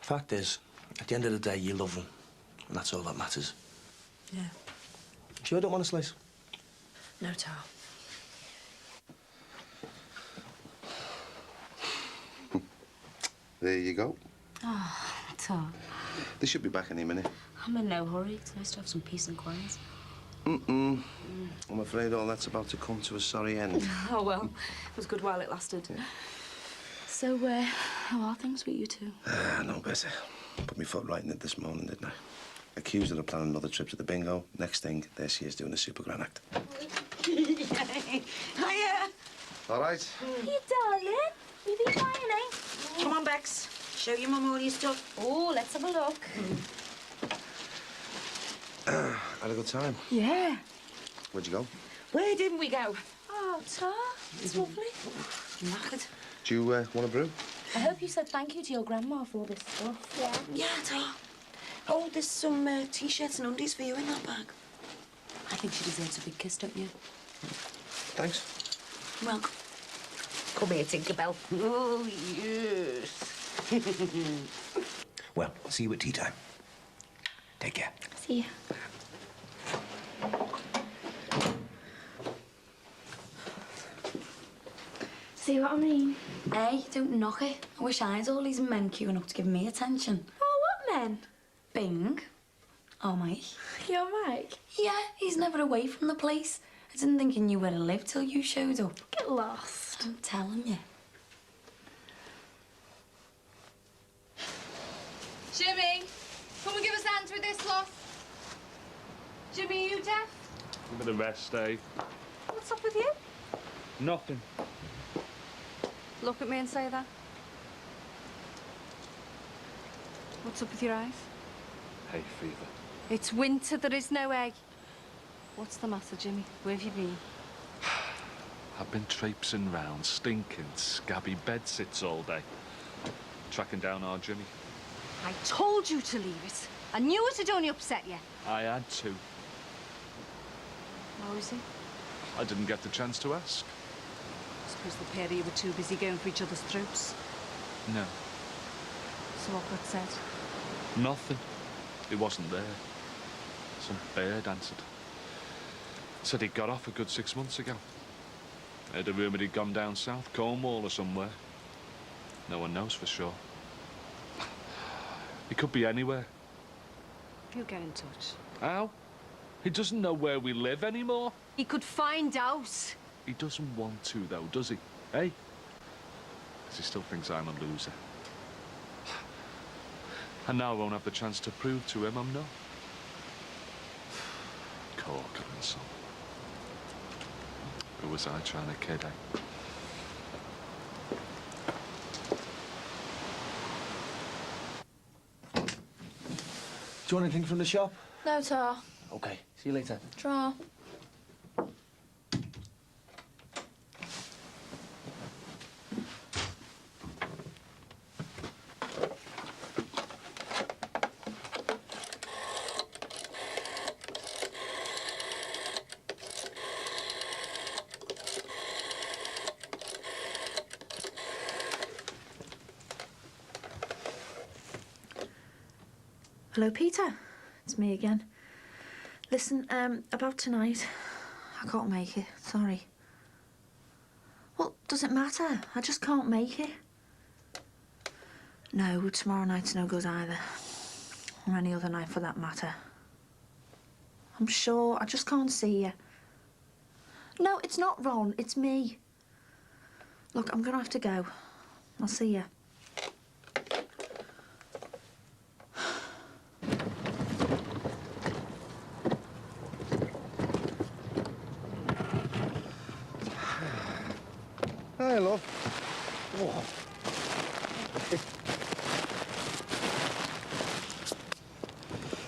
Fact is, at the end of the day, you love him. And that's all that matters. Yeah. Sure don't want a slice? No, Tar. There you go. Oh, Tom. They should be back any minute. I'm in no hurry. It's nice to have some peace and quiet. I'm afraid all that's about to come to a sorry end. Oh, well, it was good while it lasted. Yeah. So, how are things with you two? No better. Put my foot right in it this morning, didn't I? Accused her of planning another trip to the bingo. Next thing, there she is doing a super grand act. Hiya. All right. You darling. You been crying, eh? Come on, Bex. Show your mum all your stuff. Oh, let's have a look. Had a good time. Yeah. Where'd you go? Where didn't we go? Oh, Tar, it's lovely. I'm knackered. Do you want a brew? I hope you said thank you to your grandma for all this stuff. Yeah. Yeah, Tar. Oh, there's some T-shirts and undies for you in that bag. I think she deserves a big kiss, don't you? Thanks. Welcome. Come here, Tinkerbell. Oh, yes. Well, see you at tea time. Take care. See ya. See what I mean? Hey, don't knock it. I wish I had all these men queuing up to give me attention. Oh, what men? Bing. Oh, Mike. Your Mike? Yeah, he's never away from the place. I didn't think he knew where to live till you showed up. Get lost. I'm telling you. Jimmy, come and give us a hand with this lot. Jimmy, you deaf? A bit of rest, eh? What's up with you? Nothing. Look at me and say that. What's up with your eyes? Hay fever. It's winter, there is no egg. What's the matter, Jimmy? Where have you been? I've been traipsing round, stinking, scabby bedsits all day. Tracking down our Jimmy. I told you to leave it. I knew it had only upset you. I had to. How is he? I didn't get the chance to ask. I suppose the pair of you were too busy going for each other's throats. No. So what got said? Nothing. It wasn't there. Some bird answered. Said he got off a good 6 months ago. I heard a rumour he'd gone down south, Cornwall or somewhere. No one knows for sure. He could be anywhere. He'll get in touch. How? He doesn't know where we live anymore. He could find out. He doesn't want to, though, does he? Hey? 'Cause he still thinks I'm a loser. And now I won't have the chance to prove to him I'm not. Corker and son. Who was I trying to kid, eh? Do you want anything from the shop? No, Tar. Okay, see you later. Draw. Hello, Peter. It's me again. Listen, about tonight. I can't make it. Sorry. Well, does it matter? I just can't make it. No, tomorrow night's no good either. Or any other night for that matter. I'm sure. I just can't see you. No, it's not Ron. It's me. Look, I'm gonna have to go. I'll see you. Hi, love.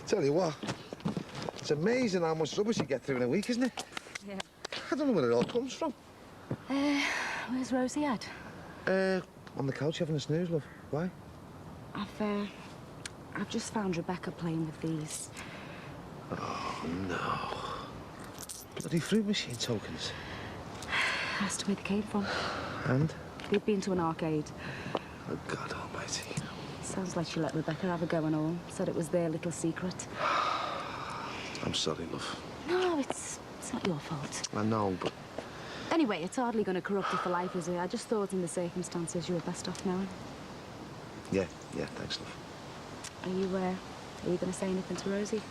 Tell you what, it's amazing how much rubbish you get through in a week, isn't it? Yeah. I don't know where it all comes from. Where's Rosie at? On the couch having a snooze, love. Why? I've just found Rebecca playing with these. Oh, no. Bloody fruit machine tokens. Asked where they came from. And? They'd been to an arcade. Oh, God almighty. Sounds like she let Rebecca have a go and all. Said it was their little secret. I'm sorry, love. No, it's not your fault. I know, but... Anyway, it's hardly going to corrupt her for life, is it? I just thought in the circumstances you were best off knowing. Yeah, thanks, love. Are you going to say anything to Rosie?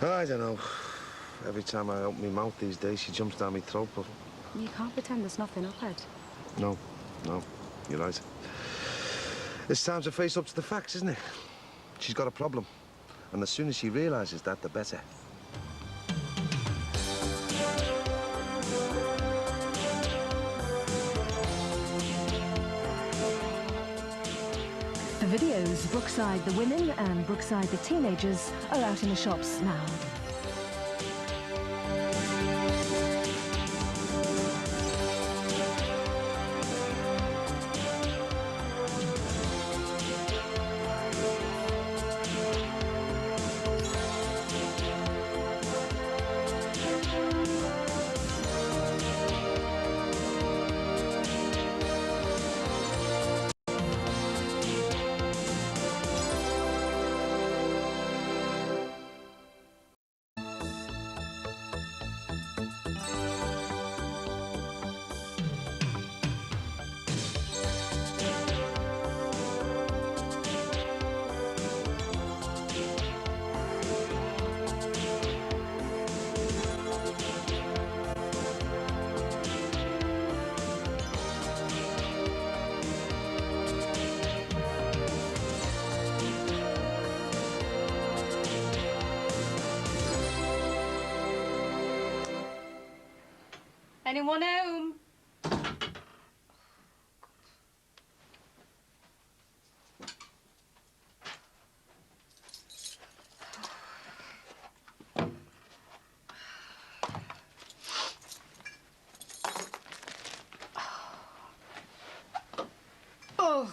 I don't know. Every time I open my mouth these days, she jumps down my throat, but... You can't pretend there's nothing up, Ed. No, you're right. It's time to face up to the facts, isn't it? She's got a problem. And as soon as she realises that, the better. The videos, Brookside the Women and Brookside the Teenagers, are out in the shops now. Anyone home? Oh.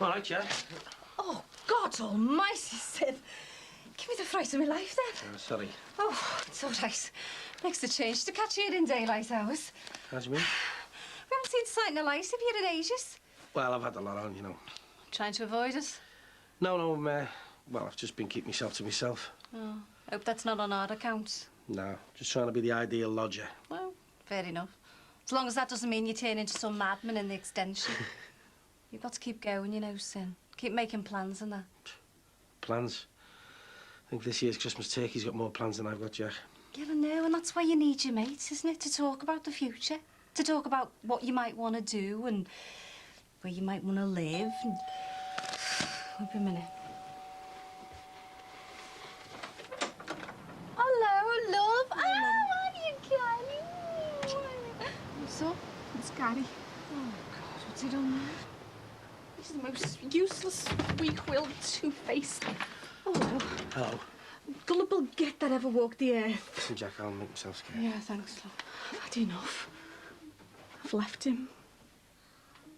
All right, yeah. Oh, God almighty, Sid. Give me the fright of my life, then. Sorry. Oh, it's all right. Makes the change to catch you in daylight hours. How do you mean? We haven't seen sight in the light of you in ages. Well, I've had a lot on, you know. Trying to avoid it? No, well, I've just been keeping myself to myself. Oh, hope that's not on our account. No, just trying to be the ideal lodger. Well, fair enough. As long as that doesn't mean you turn into some madman in the extension. You've got to keep going, you know, Sin. Keep making plans and that. Plans? I think this year's Christmas turkey's got more plans than I've got, Jack. Yeah, I know, and that's why you need your mates, isn't it? To talk about the future. To talk about what you might want to do and where you might want to live. And... Wait a minute. Hello, love. Oh, what are you darling? What's up? It's Gary. Oh, God, what's he done now? He's the most useless, weak-willed, two-faced... Oh, Hello. gullible git that ever walked the earth. Listen, Jack, I'll make myself scared. Yeah, thanks, love. I've had enough. I've left him.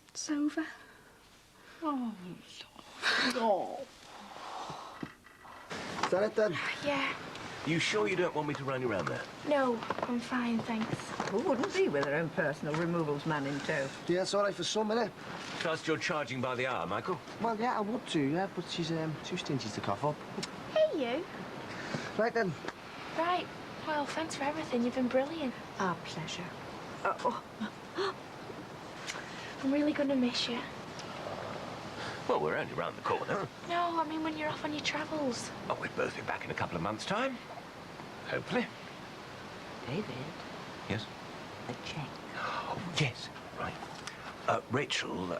It's over. Oh, love. Oh. Is that it, then? Yeah. You sure you don't want me to run you around there? No, I'm fine, thanks. Who wouldn't be with their own personal removals man in tow? Yeah, it's all right for some, innit? Trust you're charging by the hour, Michael. Well, yeah, I would too, yeah, but she's too stingy to cough up. Hey, you. Right then. Right. Well, thanks for everything. You've been brilliant. Our pleasure. Oh. I'm really gonna miss you. Well, we're only round the corner. No, I mean when you're off on your travels. Oh, we'll both be back in a couple of months' time. Hopefully. David, Yes? a check. Oh, yes. Right. Rachel,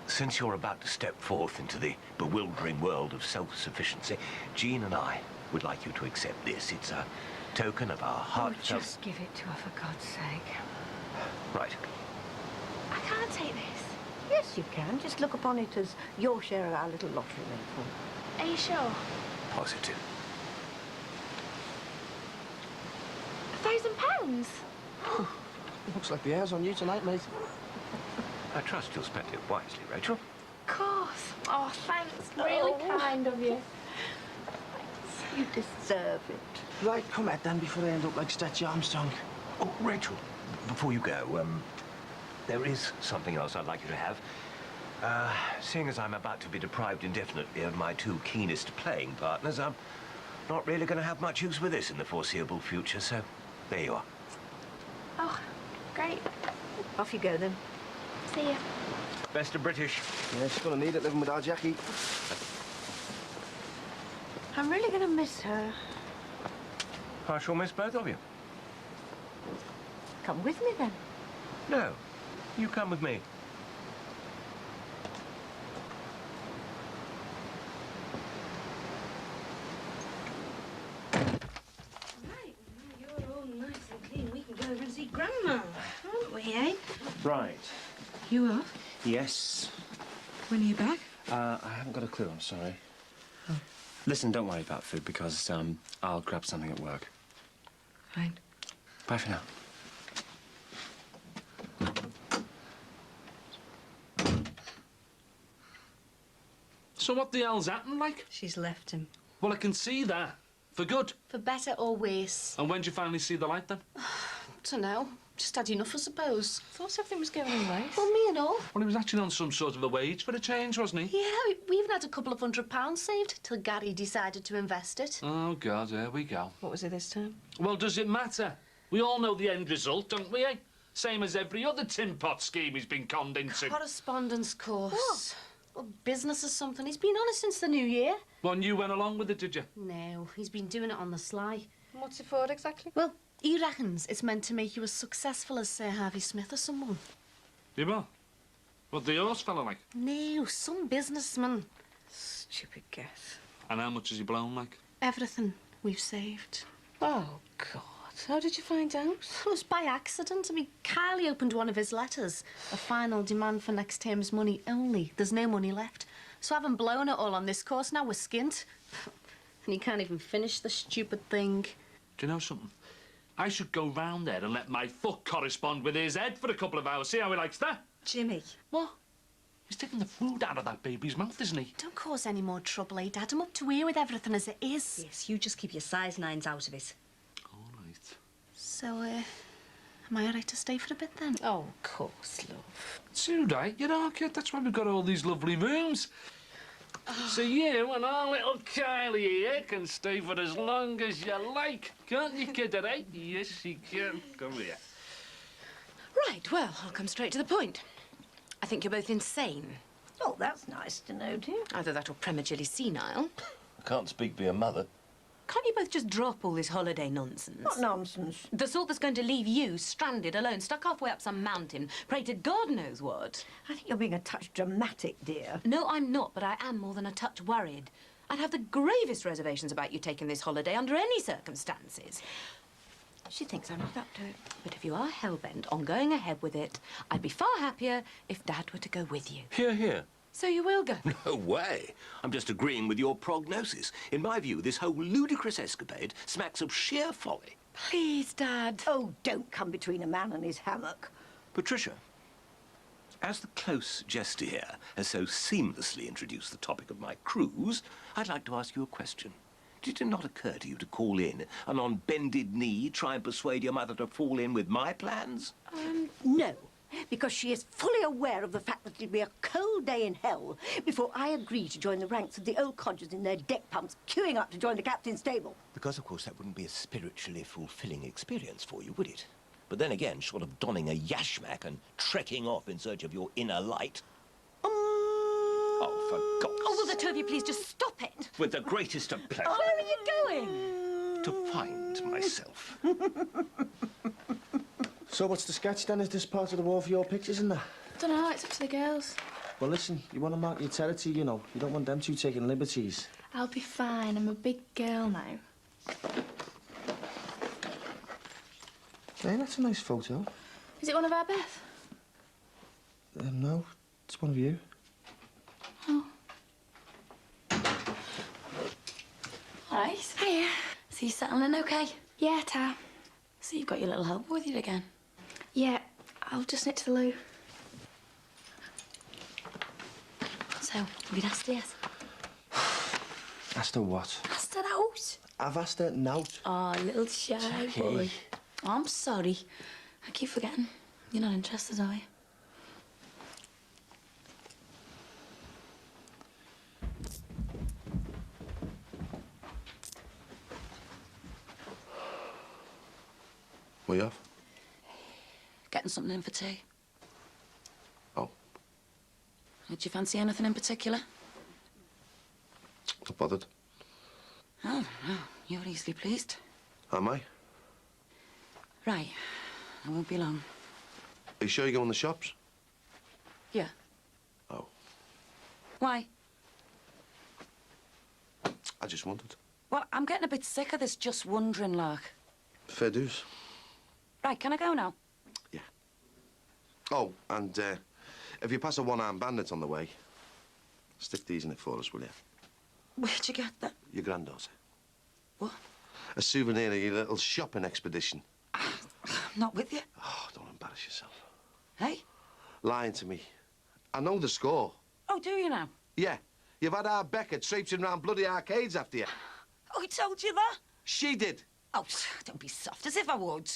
since you're about to step forth into the bewildering world of self-sufficiency, Jean and I would like you to accept this. It's a token of our heartfelt... Just give it to her, for God's sake. Right. I can't take this. Yes, you can. Just look upon it as your share of our little lottery windfall. Are you sure? Positive. £1,000? Looks like the air's on you tonight, mate. I trust you'll spend it wisely, Rachel. Of course. Oh, thanks. Really kind of you. You deserve it. Right, come at then before I end up like Statue Armstrong. Oh, Rachel, before you go, there is something else I'd like you to have. Seeing as I'm about to be deprived indefinitely of my two keenest playing partners, I'm not really going to have much use with this in the foreseeable future, so there you are. Oh, great. Off you go, then. See ya. Best of British. Yeah, she's gonna need it living with our Jackie. I'm really going to miss her. I shall miss both of you. Come with me, then. No, you come with me. Right, you're all nice and clean. We can go over and see Grandma, aren't we, eh? Right. You off? Yes. When are you back? I haven't got a clue, I'm sorry. Oh. Listen, don't worry about food because I'll grab something at work. Fine. Bye for now. So what the hell's happened, like? She's left him. Well, I can see that. For good. For better or worse. And when'd you finally see the light, then? Dunno. Just had enough, I suppose. Thought everything was going all right. Well, me and all. Well, he was actually on some sort of a wage for a change, wasn't he? Yeah, we even had a couple of £100 saved till Gary decided to invest it. Oh, God, there we go. What was it this time? Well, does it matter? We all know the end result, don't we, eh? Same as every other tin pot scheme he's been conned into. Correspondence course. What? Well, business or something. He's been on it since the new year. Well, and you went along with it, did you? No, he's been doing it on the sly. What's it for exactly? Well, he reckons it's meant to make you as successful as Sir Harvey Smith or someone. You will? What, the horse fella like? No, some businessman. Stupid guess. And how much has he blown like? Everything we've saved. Oh, God. How did you find out? It was by accident. I mean, Kylie opened one of his letters. A final demand for next term's money only. There's no money left. So having blown it all on this course, now we're skint. And he can't even finish the stupid thing. Do you know something? I should go round there and let my foot correspond with his head for a couple of hours. See how he likes that? Jimmy. What? He's taking the food out of that baby's mouth, isn't he? Don't cause any more trouble, eh, Dad? I'm up to here with everything as it is. Yes, you just keep your size 9s out of it. All right. So, am I all right to stay for a bit, then? Oh, of course, love. It's all right, you know, kid. That's why we've got all these lovely rooms. So you and our little Kylie here can stay for as long as you like. Can't you, kid, eh? Yes, you can. Come here. Right, well, I'll come straight to the point. I think you're both insane. Oh, that's nice to know, dear. Either that or prematurely senile. I can't speak for your mother. Can't you both just drop all this holiday nonsense? What nonsense? The sort that's going to leave you stranded alone, stuck halfway up some mountain, pray to God knows what. I think you're being a touch dramatic, dear. No, I'm not, but I am more than a touch worried. I'd have the gravest reservations about you taking this holiday under any circumstances. She thinks I'm not up to it. But if you are hell-bent on going ahead with it, I'd be far happier if Dad were to go with you. Hear, hear. So you will go? No way. I'm just agreeing with your prognosis. In my view, this whole ludicrous escapade smacks of sheer folly. Please, Dad. Oh, don't come between a man and his hammock. Patricia, as the close jester here has so seamlessly introduced the topic of my cruise, I'd like to ask you a question. Did it not occur to you to call in and on bended knee try and persuade your mother to fall in with my plans? No, because she is fully aware of the fact that it'll be a cold day in hell before I agree to join the ranks of the old codgers in their deck pumps, queuing up to join the captain's stable. Because, of course, that wouldn't be a spiritually fulfilling experience for you, would it? But then again, short of donning a yashmak and trekking off in search of your inner light... Oh, for God's sake. Oh, will the two of you please just stop it? With the greatest of pleasure. Oh, where are you going? To find myself. So what's the sketch then? Is this part of the wall for your pictures and that? Don't know, it's up to the girls. Well, listen, you want to mark your territory, you know. You don't want them two taking liberties. I'll be fine. I'm a big girl now. Hey, that's a nice photo. Is it one of our Beth? No, it's one of you. Oh. All right. Hiya. So you settling in okay? Yeah, Ta. So you've got your little helper with you again? Yeah, I'll just nip to the loo. So, have you asked her yet? Asked her what? Asked her out. I've asked her nout. Oh, little shy boy. Oh, I'm sorry. I keep forgetting. You're not interested, are you? Were you off? Getting something in for tea. Oh. Did you fancy anything in particular? Not bothered. Oh, no. You're easily pleased. Am I? Right. I won't be long. Are you sure you go in the shops? Yeah. Oh. Why? I just wondered. Well, I'm getting a bit sick of this just wondering, lark. Fair dues. Right, can I go now? Oh, and if you pass a one-armed bandit on the way, stick these in it for us, will you? Where'd you get that? Your granddaughter. What? A souvenir of your little shopping expedition. I'm not with you. Oh, don't embarrass yourself. Hey? Lying to me. I know the score. Oh, do you now? Yeah. You've had our Becca traipsing around bloody arcades after you. Oh, he told you that? She did. Oh, don't be soft, as if I would.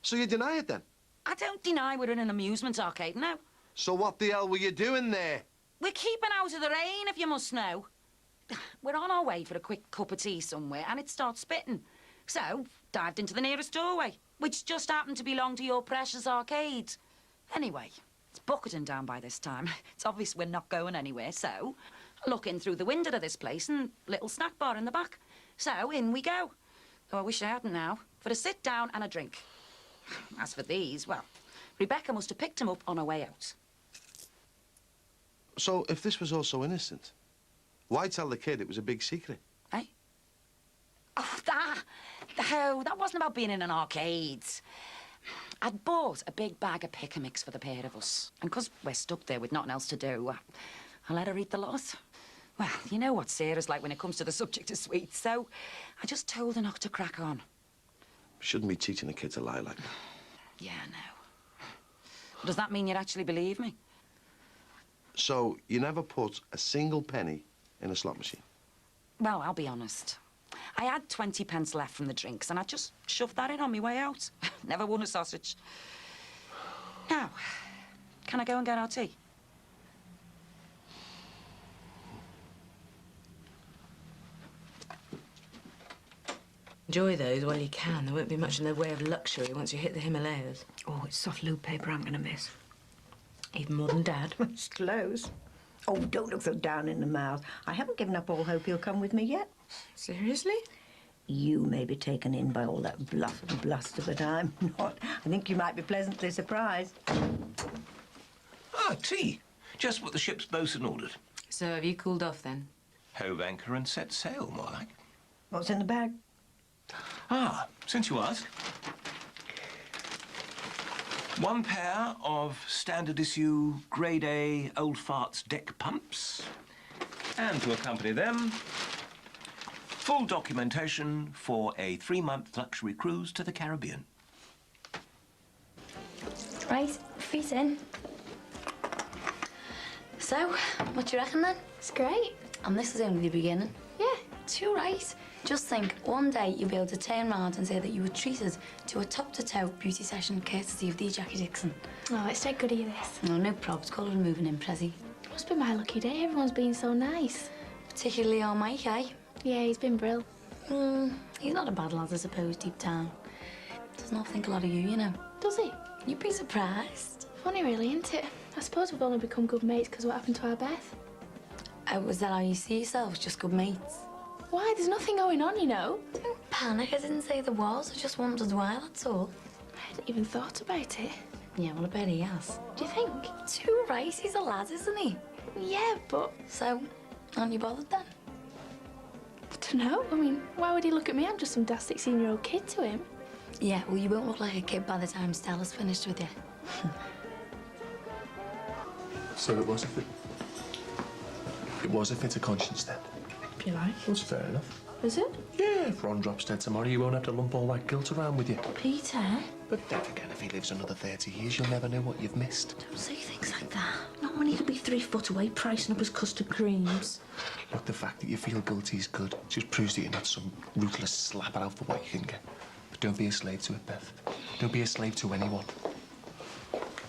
So you deny it, then? I don't deny we're in an amusement arcade now. So what the hell were you doing there? We're keeping out of the rain, if you must know. We're on our way for a quick cup of tea somewhere, and it starts spitting. So, dived into the nearest doorway, which just happened to belong to your precious arcade. Anyway, it's bucketing down by this time. It's obvious we're not going anywhere, so... look in through the window of this place and little snack bar in the back. So, in we go. Though I wish I hadn't now, for a sit down and a drink. As for these, well, Rebecca must have picked them up on her way out. So, if this was all so innocent, why tell the kid it was a big secret? Eh? Oh, that wasn't about being in an arcade. I'd bought a big bag of pick-a-mix for the pair of us. And 'cause we're stuck there with nothing else to do, I let her eat the lot. Well, you know what Sarah's like when it comes to the subject of sweets, so I just told her not to crack on. Shouldn't be teaching a kid to lie like that. Yeah, I know. Does that mean you'd actually believe me? So, you never put a single penny in a slot machine? Well, I'll be honest. I had 20 pence left from the drinks, and I just shoved that in on my way out. Never won a sausage. Now, can I go and get our tea? Enjoy those while you can. There won't be much in the way of luxury once you hit the Himalayas. Oh, it's soft loo paper I'm going to miss. Even more than Dad. It's close. Oh, don't look so down in the mouth. I haven't given up all hope he'll come with me yet. Seriously? You may be taken in by all that bluff and bluster, but I'm not. I think you might be pleasantly surprised. Ah, tea. Just what the ship's bosun ordered. So have you cooled off then? Hove anchor and set sail, more like. What's in the bag? Ah, since you ask. One pair of standard issue grade A old farts deck pumps. And to accompany them, full documentation for a 3-month luxury cruise to the Caribbean. Right, feet in. So, what do you reckon then? It's great. And this is only the beginning. Yeah, it's all right. Just think, one day you'll be able to turn round and say that you were treated to a top-to-toe beauty session courtesy of the Jackie Dixon. Oh, it's so good of you, this. Oh, no probs. Call it a moving in, Prezi. Must be my lucky day. Everyone's been so nice. Particularly our Mike, eh? Yeah, he's been brill. He's not a bad lad, I suppose, deep down. Does not think a lot of you, you know. Does he? You'd be surprised. Funny, really, isn't it? I suppose we've only become good mates because what happened to our Beth. Was that how you see yourselves? Just good mates? Why? There's nothing going on, you know. Don't panic. I didn't say there was. I just wondered why, that's all. I hadn't even thought about it. Yeah, well, I bet he has. Do you think? Too right. He's a lad, isn't he? Yeah, but... So, aren't you bothered then? I don't know. I mean, why would he look at me? I'm just some daft 16-year-old kid to him. Yeah, well, you won't look like a kid by the time Stella's finished with you. So it was a fit. It was a fit of conscience then. If you like. That's fair enough. Is it? Yeah, if Ron drops dead tomorrow, you won't have to lump all that guilt around with you. Peter? But then again, if he lives another 30 years, you'll never know what you've missed. Don't say things like that. Not when he could be 3 foot away pricing up his custard creams. Look, the fact that you feel guilty is good. It just proves that you're not some ruthless slapper out for what you can get. But don't be a slave to it, Beth. Don't be a slave to anyone.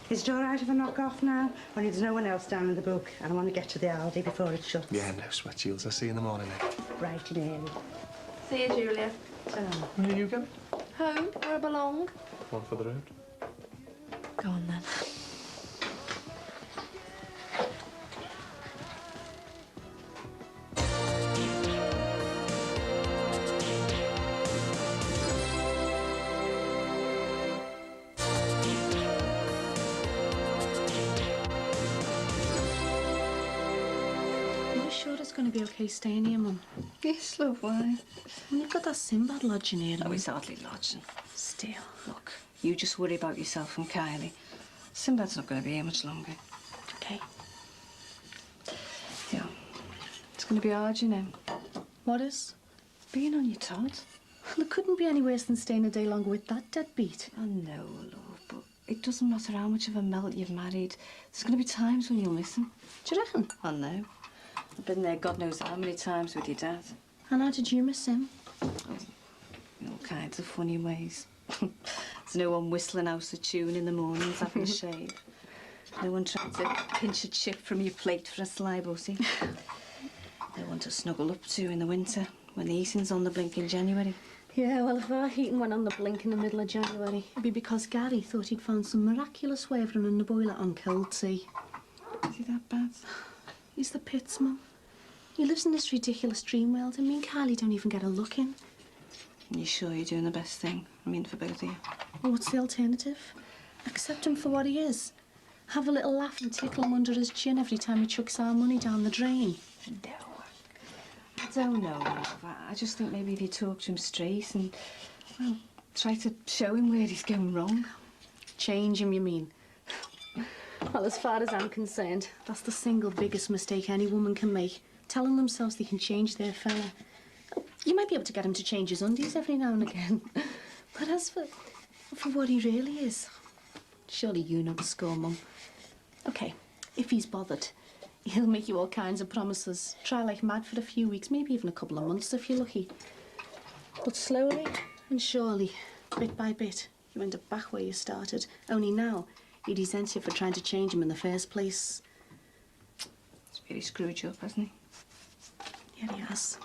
Is it all right if I knock off now? Only there's no one else down in the book, and I want to get to the Aldi before it shuts. Yeah, no sweat, Jules. I'll see you in the morning, eh? Bright and early. See you, Julia. Where are you going? Home, where I belong. One for the road. Go on, then. Going to be okay staying here, Mum? Yes, love, why? When you've got that Sinbad lodging here. Oh, he's hardly lodging. Still. Look, you just worry about yourself and Kylie. Sinbad's not going to be here much longer. Okay. Yeah. It's going to be hard, you know. What is? Being on your Todd. Well, it couldn't be any worse than staying a day longer with that deadbeat. I know, love, but it doesn't matter how much of a melt you've married. There's going to be times when you'll miss him. Do you reckon? I know. I've been there God knows how many times with your dad. And how did you miss him? Oh, in all kinds of funny ways. There's no one whistling out a tune in the mornings having a shave. No one trying to pinch a chip from your plate for a sly butty. No one to snuggle up to in the winter when the heating's on the blink in January. Yeah, well, if our heating went on the blink in the middle of January, it'd be because Gary thought he'd found some miraculous way of running the boiler on cold tea. Is he that bad? He's the pits, Mum. He lives in this ridiculous dream world, and me and Kylie don't even get a look in. You sure you're doing the best thing? I mean, for both of you. Well, what's the alternative? Accept him for what he is. Have a little laugh and tickle him under his chin every time he chucks our money down the drain. No. I don't know, love. I just think maybe if you talk to him straight and, well, try to show him where he's going wrong. Change him, you mean? Well, as far as I'm concerned, that's the single biggest mistake any woman can make. Telling themselves they can change their fella. You might be able to get him to change his undies every now and again. But as for what he really is, surely you know the score, Mum. OK, if he's bothered, he'll make you all kinds of promises. Try like mad for a few weeks, maybe even a couple of months if you're lucky. But slowly and surely, bit by bit, you end up back where you started. Only now, he'd resent you for trying to change him in the first place. He's really screwed you up, hasn't he? Yeah, he has.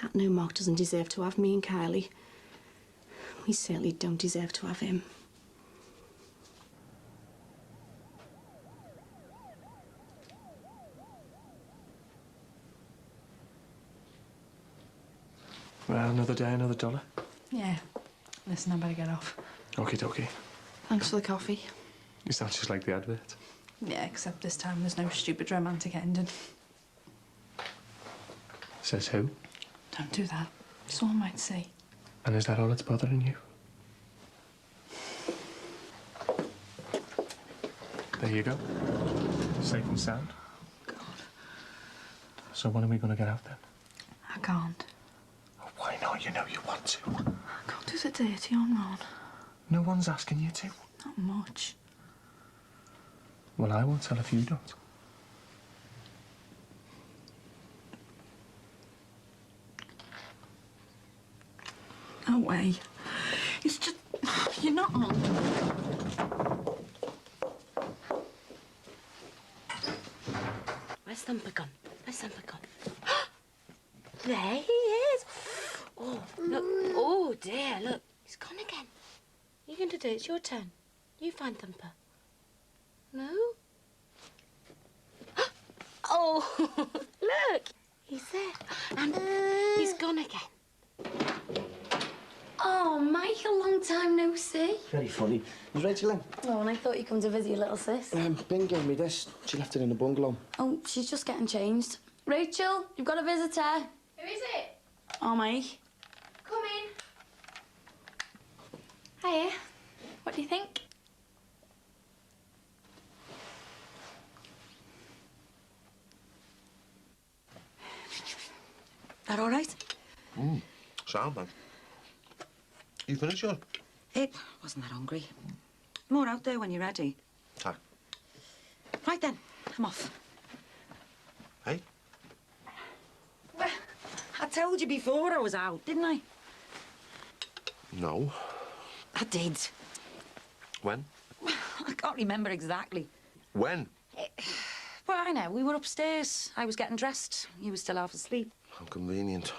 That new Mark doesn't deserve to have me and Kylie. We certainly don't deserve to have him. Well, another day, another dollar. Yeah. Listen, I better get off. Okie dokie. Thanks for the coffee. You sound just like the advert. Yeah, except this time there's no stupid romantic ending. Says who? Don't do that. Someone might see. And is that all that's bothering you? There you go. Safe and sound. God. So when are we going to get out then? I can't. Oh, why not? You know you want to. I can't do the dirty on Ron. No one's asking you to. Not much. Well, I won't tell if you don't. away. It's just... You're not on. Where's Thumper gone? Where's Thumper gone? There he is. Oh, look. Oh, dear, look. He's gone again. What are you going to do? It's your turn. You find Thumper. No? Oh, look. He's there. And he's gone again. Oh, Michael, long time no see. Very funny. Is Rachel in? Oh, and I thought you come to visit your little sis. Ben gave me this. She left it in the bungalow. Oh, she's just getting changed. Rachel, you've got a visitor. Who is it? Oh, Mike. Come in. Hiya. What do you think? That all right? Sound, man. You finished yours? It wasn't that hungry. More out there when you're ready. Hi. Right then, I'm off. Hey? Well, I told you before I was out, didn't I? No. I did. When? I can't remember exactly. When? Well, I know. We were upstairs. I was getting dressed. You were still half asleep. How convenient.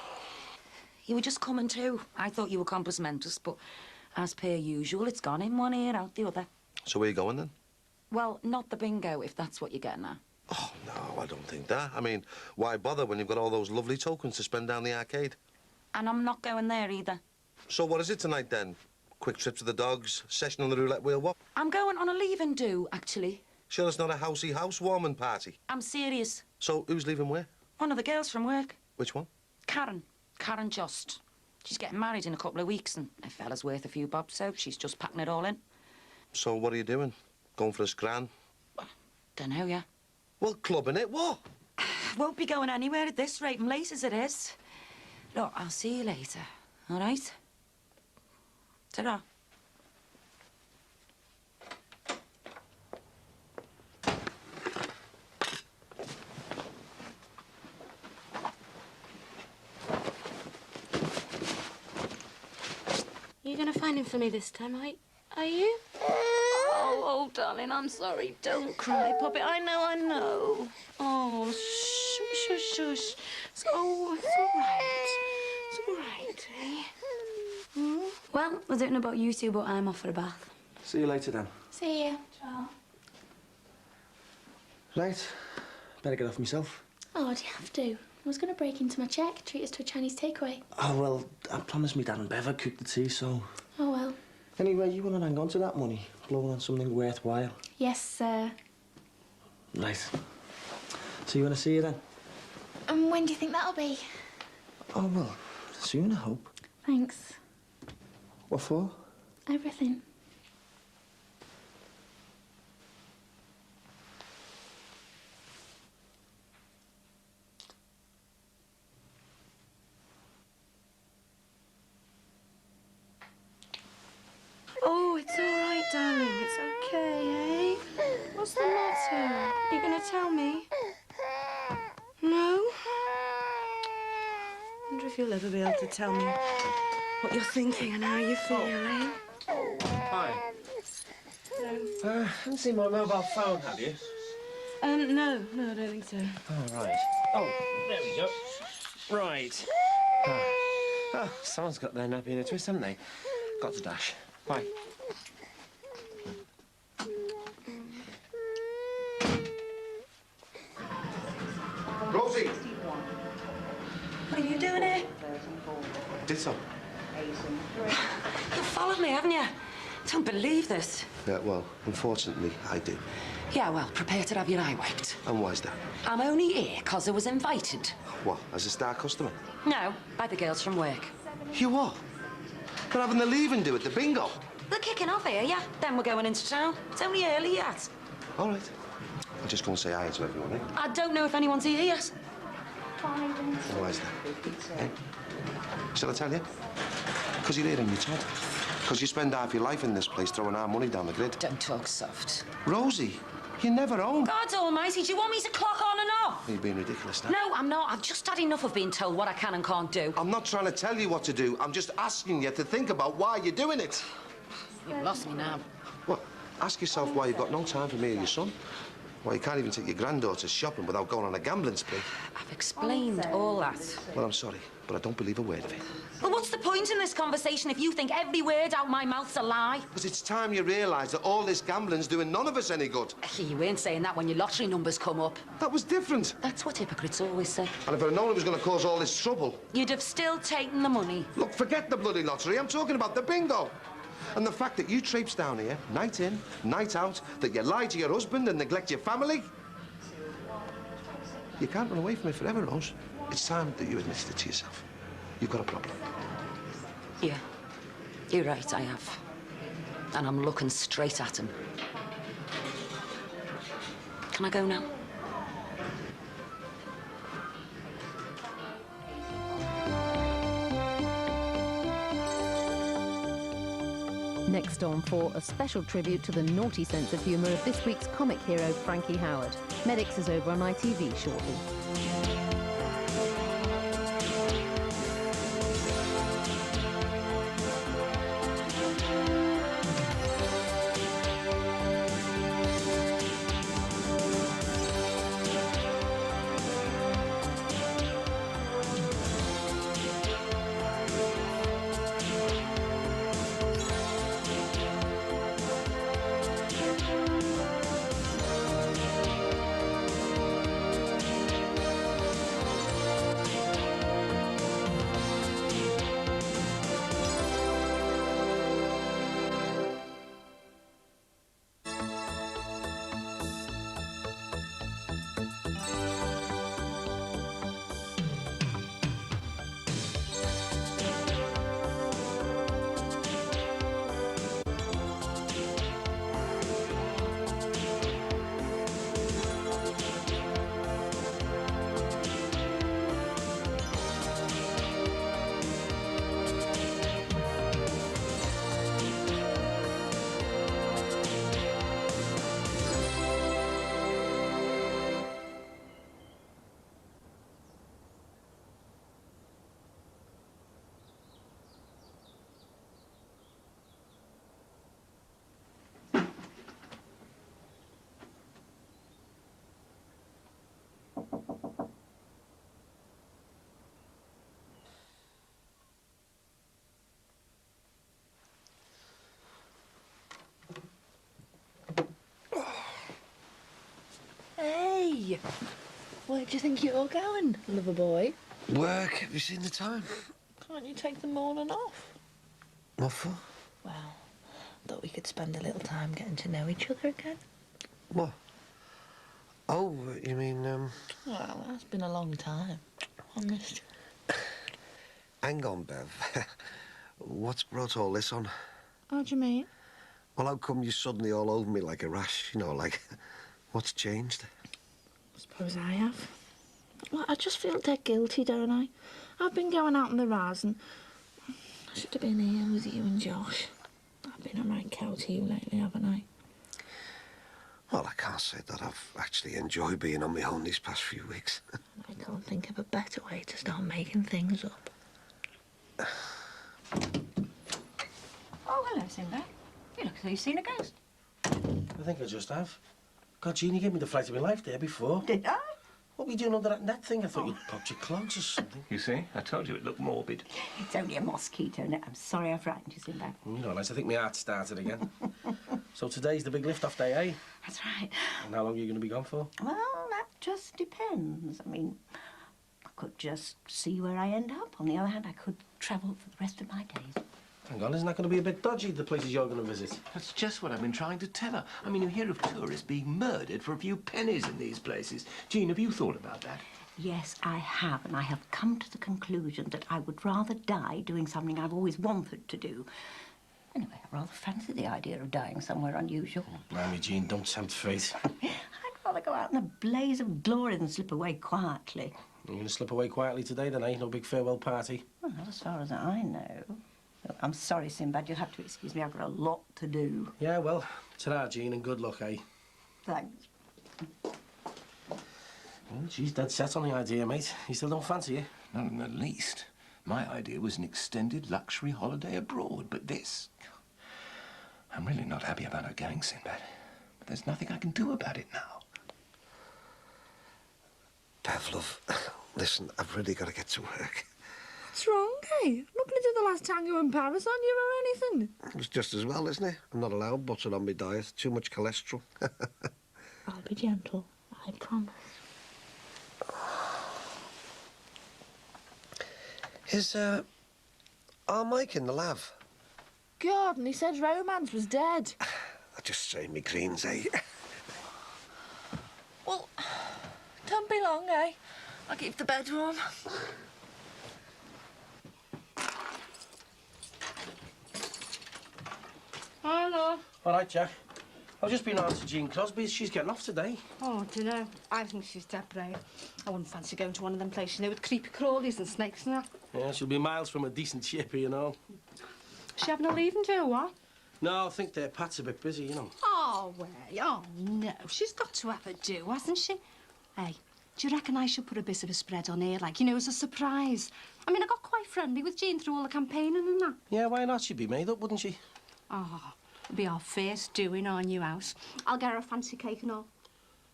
You were just coming to. I thought you were compos mentis, but as per usual, it's gone in one ear, out the other. So where you going then? Well, not the bingo, if that's what you're getting at. Oh, no, I don't think that. I mean, why bother when you've got all those lovely tokens to spend down the arcade? And I'm not going there either. So what is it tonight then? Quick trip to the dogs, session on the roulette wheel, what? I'm going on a leave-and do, actually. Sure it's not a housey housewarming party? I'm serious. So who's leaving where? One of the girls from work. Which one? Karen. Karen Just. She's getting married in a couple of weeks, and a fella's worth a few bob, so she's just packing it all in. So what are you doing? Going for a scran? Dunno, yeah. Well, clubbing it, what? Won't be going anywhere at this rate, and late as it is. Look, I'll see you later, all right? Ta-ra. You going to find him for me this time, are you? Oh, darling, I'm sorry. Don't cry, Puppet. I know. Oh, shush, shush, shush. It's all right. It's all right, eh? Well, I don't know about you two, but I'm off for a bath. See you later, then. See ya. Ciao. Right. Better get off myself. Oh, do you have to? I was going to break into my cheque, treat us to a Chinese takeaway. Oh, well, I promised me Dad and Bev I'd cook the tea, so... Oh, well. Anyway, you want to hang on to that money? Blow on something worthwhile. Yes, sir. Right. So you want to see you then? And when do you think that'll be? Oh, well, soon, I hope. Thanks. What for? Everything. Oh, it's all right, darling. It's okay, eh? What's the matter? You going to tell me? No? Wonder if you'll ever be able to tell me what you're thinking and how you feel, eh? Hi. Haven't seen my mobile phone, have you? No, I don't think so. Oh, right. Oh, there we go. Right. Oh, someone's got their nappy in a twist, haven't they? Got to dash. Bye. Rosie! What are you doing here? Did so. You've followed me, haven't you? Don't believe this. Yeah, well, unfortunately, I do. Yeah, well, prepare to have your eye wiped. And why's that? I'm only here because I was invited. What, as a star customer? No, by the girls from work. You what? They're having the leave-and do at the bingo. They're kicking off here, yeah? Then we're going into town. It's only early yet. All right. I'll just go and say hi to everyone, eh? I don't know if anyone's here yet. And why's that? Eh? Shall I tell you? Because you're here in your top. Because you spend half your life in this place throwing our money down the grid. Don't talk soft. Rosie, You're never home. God almighty, do you want me to clock on and off? You're being ridiculous now. No, I'm not. I've just had enough of being told what I can and can't do. I'm not trying to tell you what to do. I'm just asking you to think about why you're doing it. You've lost me now. Well, ask yourself why you've got no time for me or your son. Why you can't even take your granddaughter shopping without going on a gambling spree. I've explained all that. Well, I'm sorry, but I don't believe a word of it. Well, what's the point in this conversation if you think every word out my mouth's a lie? Because it's time you realise that all this gambling's doing none of us any good. You weren't saying that when your lottery numbers come up. That was different. That's what hypocrites always say. And if I'd known it was going to cause all this trouble... You'd have still taken the money. Look, forget the bloody lottery. I'm talking about the bingo. And the fact that you traipse down here, night in, night out, that you lie to your husband and neglect your family. You can't run away from it forever, Rose. It's time that you admitted it to yourself. You've got a problem. Yeah, you're right, I have. And I'm looking straight at him. Can I go now? Next on, for a special tribute to the naughty sense of humour of this week's comic hero, Frankie Howard. Medics is over on ITV shortly. Hey! Where do you think you're going, lover boy? Work? Have you seen the time? Can't you take the morning off? What for? Well, thought we could spend a little time getting to know each other again. What? Oh, you mean, Well, that's been a long time. Honest. Hang on, Bev. What's brought all this on? How do you mean? Well, how come you're suddenly all over me like a rash? You know, like, what's changed? I suppose I have. Well, I just feel dead guilty, don't I? I've been going out on the rise and I should have been here with you and Josh. I've been a right cow to you lately, haven't I? Well, I can't say that I've actually enjoyed being on my own these past few weeks. I can't think of a better way to start making things up. Oh, hello, Simba. You look as though you've seen a ghost. I think I just have. God, Jean, you gave me the fright of my life there before. Did I? What were you doing under that net thing? I thought you'd popped your clogs or something. You see? I told you it looked morbid. It's only a mosquito net. I'm sorry I frightened you, Simba. You know, lads, I think my heart started again. So today's the big lift-off day, eh? That's right. And how long are you going to be gone for? Well, that just depends. I mean, I could just see where I end up. On the other hand, I could travel for the rest of my days. Hang on, isn't that going to be a bit dodgy, the places you're going to visit? That's just what I've been trying to tell her. I mean, you hear of tourists being murdered for a few pennies in these places. Jean, have you thought about that? Yes, I have, and I have come to the conclusion that I would rather die doing something I've always wanted to do. Anyway, I rather fancy the idea of dying somewhere unusual. Blimey, Jean, don't tempt fate. I'd rather go out in a blaze of glory than slip away quietly. You're going to slip away quietly today, then, eh? No big farewell party? Well, not as far as I know. Look, I'm sorry, Sinbad. You'll have to excuse me. I've got a lot to do. Yeah, well, ta-ra, Jean, and good luck, eh? Thanks. Well, she's dead set on the idea, mate. You still don't fancy it? Not in the least. My idea was an extended luxury holiday abroad, but this... I'm really not happy about her going, Sinbad. But there's nothing I can do about it now. Bev, love, listen, I've really got to get to work. What's wrong, eh? I'm not going to do the last tango in Paris on you or anything. It's just as well, isn't it? I'm not allowed butter on my diet. Too much cholesterol. I'll be gentle, I promise. Is, our Mike in the lav? God, and he said romance was dead. I just say me greens, eh? Well, don't be long, eh? I'll keep the bed warm. Hello. All right, Jack. I've just been on to Jean Crosby's. She's getting off today. Oh, I dunno. I think she's dead brave. I wouldn't fancy going to one of them places, you know, with creepy crawlies and snakes and that. Yeah, she'll be miles from a decent ship, you know. She having a leaving do, what? No, I think their Pat's a bit busy, you know. Oh, well, oh, no. She's got to have a do, hasn't she? Hey, do you reckon I should put a bit of a spread on here, like, you know, as a surprise? I mean, I got quite friendly with Jean through all the campaigning and that. Yeah, why not? She'd be made up, wouldn't she? Oh, it'll be our first do in our new house. I'll get her a fancy cake and all.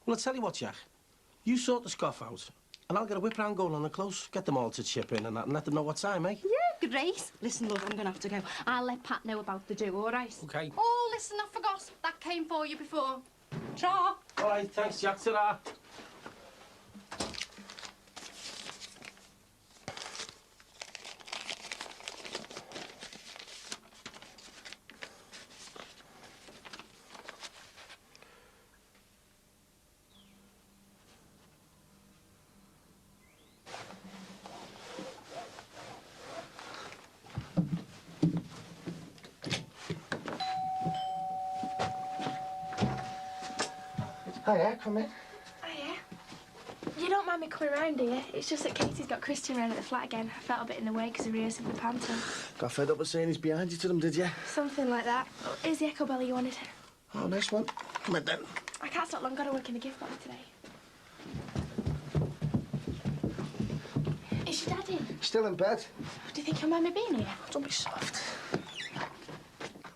Well, I'll tell you what, Jack. You sort the scoff out, and I'll get a whip round going on the close, get them all to chip in and that, and let them know what time, eh? Yeah, great. Listen, love, I'm going to have to go. I'll let Pat know about the do, all right? OK. Oh, listen, I forgot. That came for you before. Ta. All right, thanks, Jack. Ta-ra. Hiya, come in. Oh, yeah. You don't mind me coming round, do you? It's just that Katie's got Christian round at the flat again. I felt a bit in the way because of rehearsing for the panto. Got fed up with saying he's behind you to them, did you? Something like that. Oh, here's the echo belly you wanted. Oh, nice one. Come in then. I can't stop long. Got to work in the gift bag today. Is your dad in? Still in bed? Do you think he'll mind me being here? Don't be soft. Come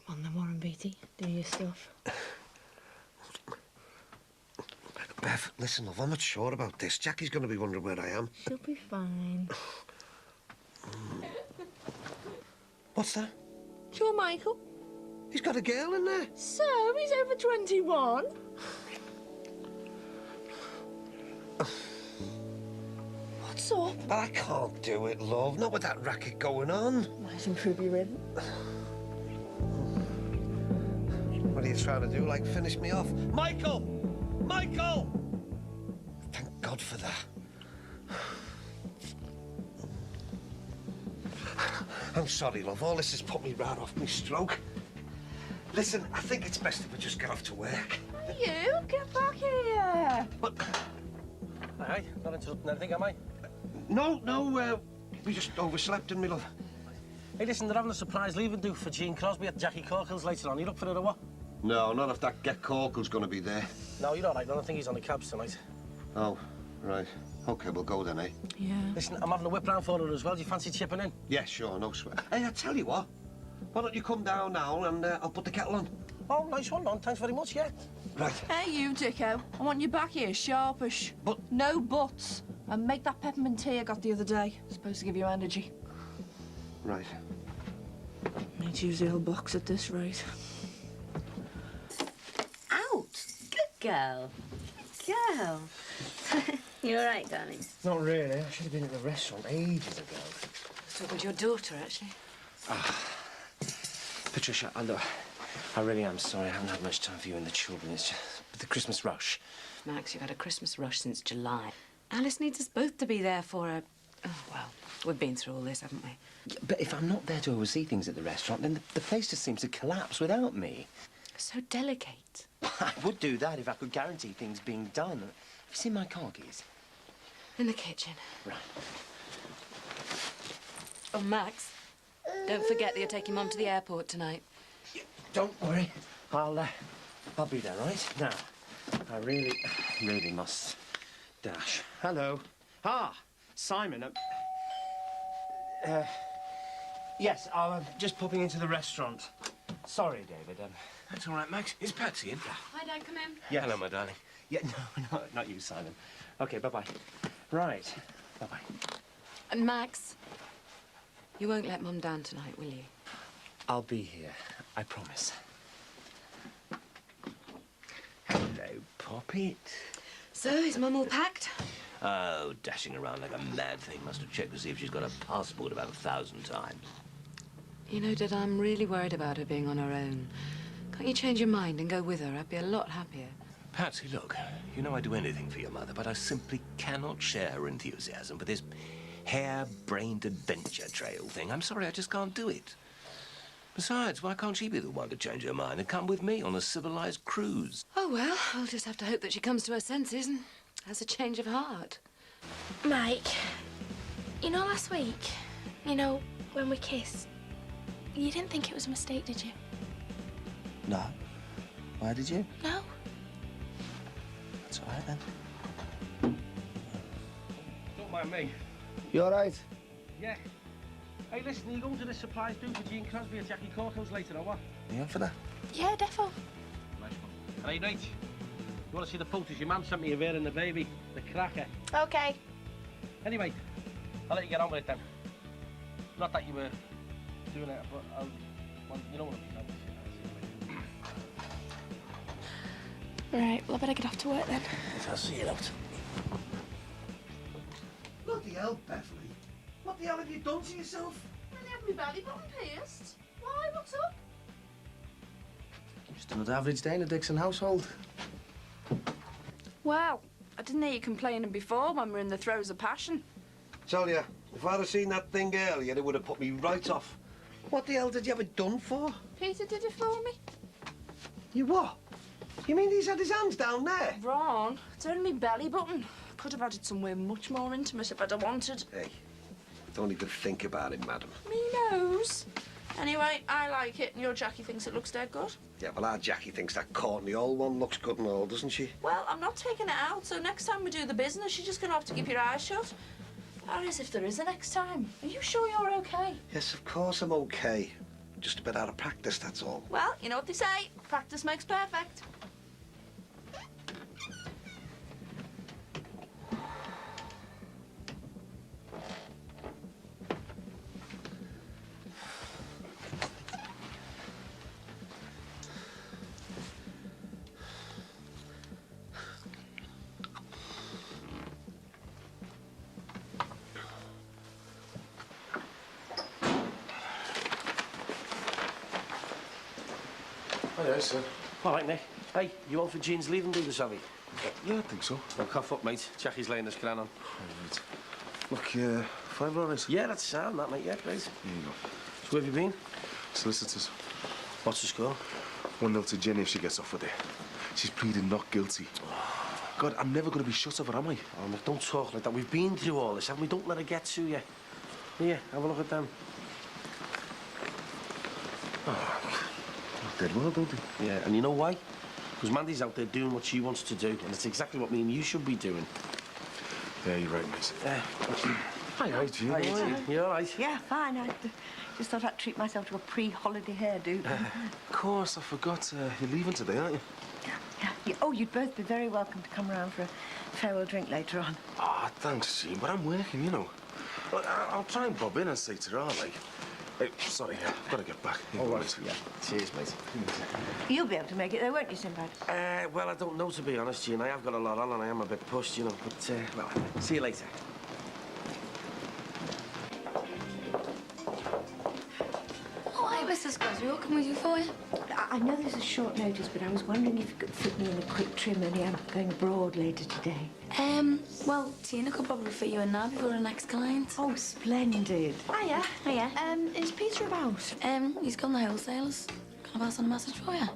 on then, Warren Beatty. Do your stuff. Bev, listen, love, I'm not sure about this. Jackie's going to be wondering where I am. She'll be fine. What's that? Sure, Michael? He's got a girl in there. So, he's over 21? What's up? But I can't do it, love. Not with that racket going on. Might improve your rhythm. What are you trying to do? Like, finish me off? Michael! Michael! Thank God for that. I'm sorry, love. All this has put me right off my stroke. Listen, I think it's best if we just get off to work. You? Get back here! But... Aye, not interrupting anything, am I? No, we just overslept, didn't we, love? Hey, listen, they're having a surprise leaving do for Jean Crosby at Jackie Corkle's later on. You up for it or what? No, not if that Get Corkle's going to be there. No, you're all right. I don't think he's on the cabs tonight. Oh, right. OK, we'll go then, eh? Yeah. Listen, I'm having a whip round for her as well. Do you fancy chipping in? Yeah, sure, no sweat. Hey, I tell you what. Why don't you come down now and I'll put the kettle on? Oh, nice one, Don. Thanks very much, yeah. Right. Hey, you, Dicko. I want you back here, sharpish. But... No buts. And make that peppermint tea I got the other day. It's supposed to give you energy. Right. Need to use the old box at this rate. Out. Good girl. Good girl. You all right, darling? Not really. I should have been at the restaurant ages ago. I was talking to your daughter, actually. Patricia, look, I really am sorry. I haven't had much time for you and the children. It's just the Christmas rush. Max, you've had a Christmas rush since July. Alice needs us both to be there for her. Oh, well, we've been through all this, haven't we? Yeah, but if I'm not there to oversee things at the restaurant, then the place just seems to collapse without me. So delicate. I would do that if I could guarantee things being done. Have you seen my car keys? In the kitchen. Right. Oh, Max, don't forget that you're taking Mum to the airport tonight. Don't worry. I'll be there, right? Now, I really must dash. Hello. Ah, Simon. Yes, I'm just popping into the restaurant. Sorry, David. That's all right, Max. Is Patsy in? Hi, Dad, come in. Yeah. Hello, my darling. Yeah, no, not you, Simon. Okay, bye-bye. Right. Bye-bye. And Max, you won't let Mum down tonight, will you? I'll be here. I promise. Hello, Poppet. So, is Mum all packed? Oh, dashing around like a mad thing. Must have checked to see if she's got a passport about 1,000 times. You know, Dad, I'm really worried about her being on her own. Can't you change your mind and go with her? I'd be a lot happier. Patsy, look, you know I'd do anything for your mother, but I simply cannot share her enthusiasm for this hair-brained adventure trail thing. I'm sorry, I just can't do it. Besides, why can't she be the one to change her mind and come with me on a civilized cruise? Oh, well, I'll just have to hope that she comes to her senses and has a change of heart. Mike, you know last week, you know, when we kissed, you didn't think it was a mistake, did you? No. Why did you? No. That's all right, then. Don't mind me. You all right? Yeah. Hey, listen, are you going to the supplies do for Gene Crosby at Jackie Corco's later, or what? Are you up for that? Yeah, defo. Nice one. Hey, right. You want to see the photos your mum sent me of her and the baby? The cracker. Okay. Anyway, I'll let you get on with it then. Not that you were doing it, but well, you know what I mean. Right, well, I better get off to work then. I'll see you out. Bloody hell, Beverly. What the hell have you done to yourself? I have my belly button pierced. Why, what's up? Just another average day in the Dixon household. Well, I didn't hear you complaining before when we were in the throes of passion. Tell ya, if I'd have seen that thing earlier, it would have put me right off. What the hell did you have it done for? Peter did it for me. You what? You mean he's had his hands down there? Wrong. It's only my belly button. Could have had it somewhere much more intimate if I'd have wanted. Hey, don't even think about it, madam. Me knows. Anyway, I like it, and your Jackie thinks it looks dead good. Yeah, well, our Jackie thinks that Courtney old one looks good and all, doesn't she? Well, I'm not taking it out, so next time we do the business, you're just going to have to keep your eyes shut. Or as if there is a next time. Are you sure you're okay? Yes, of course I'm okay. Just a bit out of practice, that's all. Well, you know what they say. Practice makes perfect. Hi, sir. All right, Nick. Hey, you on for Jean's leaving do this, have you? Yeah, I think so. Well, cough up, mate. Jackie's laying this can on. Right. Look, $5 all right? Yeah, that's sound, that, mate. Yeah, great. Here you go. So where have you been? Solicitors. What's the score? 1-0 to Jenny if she gets off with it. She's pleading not guilty. God, I'm never going to be shut of her, am I? Oh, Nick, don't talk like that. We've been through all this, haven't we? Don't let her get to you. Here, have a look at them. Oh, dead well, don't they? Yeah, and you know why? Because Mandy's out there doing what she wants to do, and it's exactly what me and you should be doing. Yeah, you're right, mate. Hi, Jean. How are you? You all right? Yeah, fine. I just thought I'd treat myself to a pre-holiday hairdo. Of course, I forgot. You're leaving today, aren't you? Yeah. Oh, you'd both be very welcome to come round for a farewell drink later on. Ah, thanks, Jean, but I'm working, you know. Well, I'll try and bob in and say to her, like... Hey, sorry, I've got to get back. All right, yeah. Cheers, mate. You'll be able to make it though, won't you, Sinbad? Well, I don't know, to be honest, Jean. I have got a lot on and I am a bit pushed, you know. But, well, see you later. Oh, hi, Mrs. Crosby. What can we do for you? I know this is short notice, but I was wondering if you could fit me in a quick trim, only I'm going abroad later today. Well, Tina could probably fit you in now before the next client. Oh, splendid. Hiya. Hiya. Is Peter about? He's gone to the wholesalers. Can I pass on a message for you?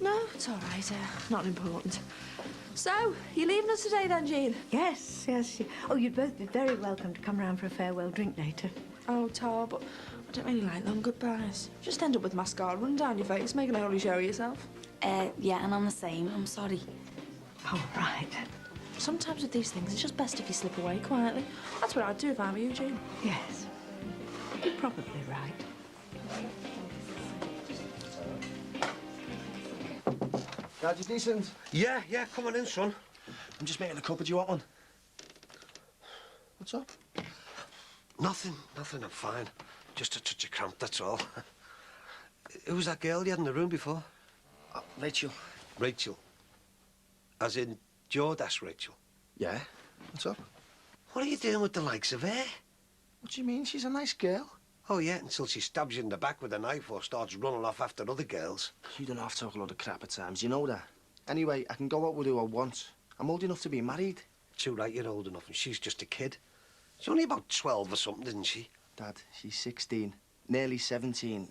No, it's all right. Not important. So, you leaving us today then, Jean? Yes. Oh, you'd both be very welcome to come round for a farewell drink later. Oh, Tar, but I don't really like long goodbyes. You just end up with mascara running down your face, making a holy show of yourself. Yeah, and I'm the same. I'm sorry. Oh, right. Sometimes with these things, it's just best if you slip away quietly. That's what I'd do if I were you, Jean. Yes. You're probably right. Dad, you decent? Yeah, come on in, son. I'm just making a cuppa. Do you want one? What's up? Nothing, I'm fine. Just a touch of cramp, that's all. Who was that girl you had in the room before? Rachel. Rachel? As in Jordas Rachel? Yeah? What's up? What are you doing with the likes of her? What do you mean? She's a nice girl. Oh, yeah, until she stabs you in the back with a knife or starts running off after other girls. You don't have to talk a lot of crap at times, you know that. Anyway, I can go out with who I want. I'm old enough to be married. Too right, you're old enough, and she's just a kid. She's only about 12 or something, isn't she? Dad, she's 16. Nearly 17.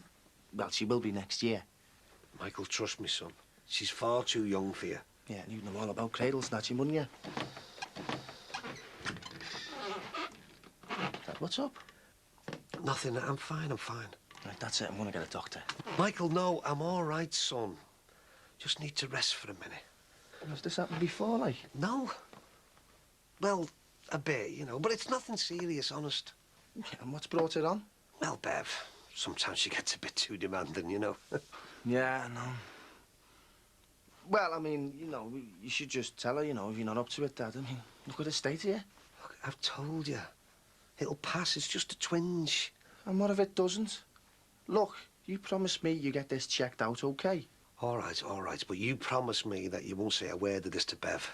Well, she will be next year. Michael, trust me, son. She's far too young for you. Yeah, and you know all about cradle snatching, wouldn't you? Dad, what's up? Nothing, I'm fine. Right, that's it. I'm gonna get a doctor. Michael, no, I'm all right, son. Just need to rest for a minute. Has this happened before, like? No. Well, a bit, you know, but it's nothing serious, honest. Yeah, and what's brought it on? Well, Bev, sometimes she gets a bit too demanding, you know. Yeah, I know. Well, I mean, you know, you should just tell her, you know, if you're not up to it, Dad. I mean, look at the state here. Look, I've told you. It'll pass, it's just a twinge. And what if it doesn't? Look, you promised me you get this checked out, OK? All right, but you promise me that you won't say a word of this to Bev.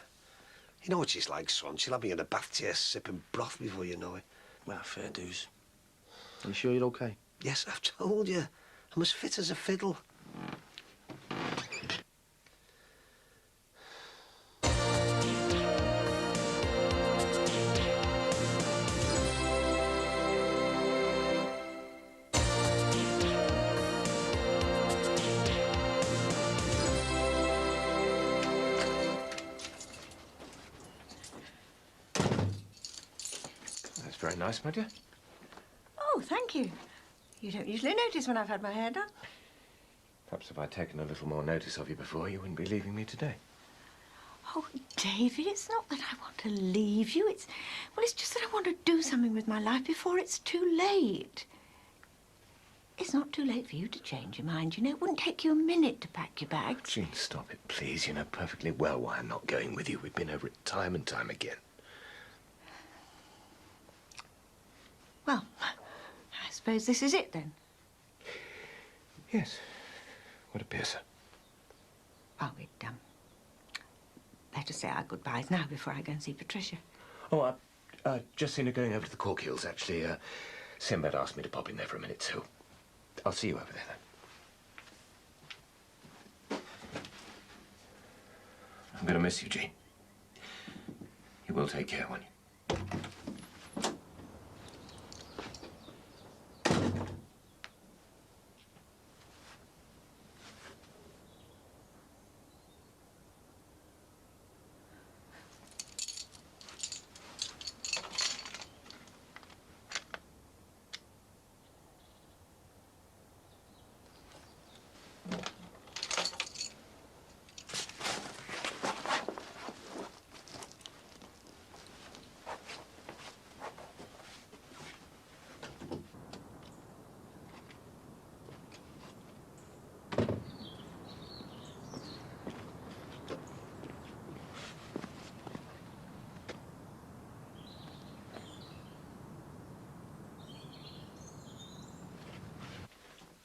You know what she's like, son. She'll have me in a bath chair sipping broth before you know it. Well, fair dues. Are you sure you're OK? Yes, I've told you. I'm as fit as a fiddle. That's very nice, my dear. Oh, thank you. You don't usually notice when I've had my hair done. Perhaps if I'd taken a little more notice of you before, you wouldn't be leaving me today. Oh, David, it's not that I want to leave you. It's just that I want to do something with my life before it's too late. It's not too late for you to change your mind, you know. It wouldn't take you a minute to pack your bags. Jean, stop it, please. You know perfectly well why I'm not going with you. We've been over it time and time again. Well, I suppose this is it, then. Yes. Would appear so. Oh, we'd better say our goodbyes now before I go and see Patricia. Oh, I've just seen her going over to the Cork-Hills, actually. Sinbad asked me to pop in there for a minute, too. I'll see you over there, then. I'm going to miss you, Jean. You will take care, won't you?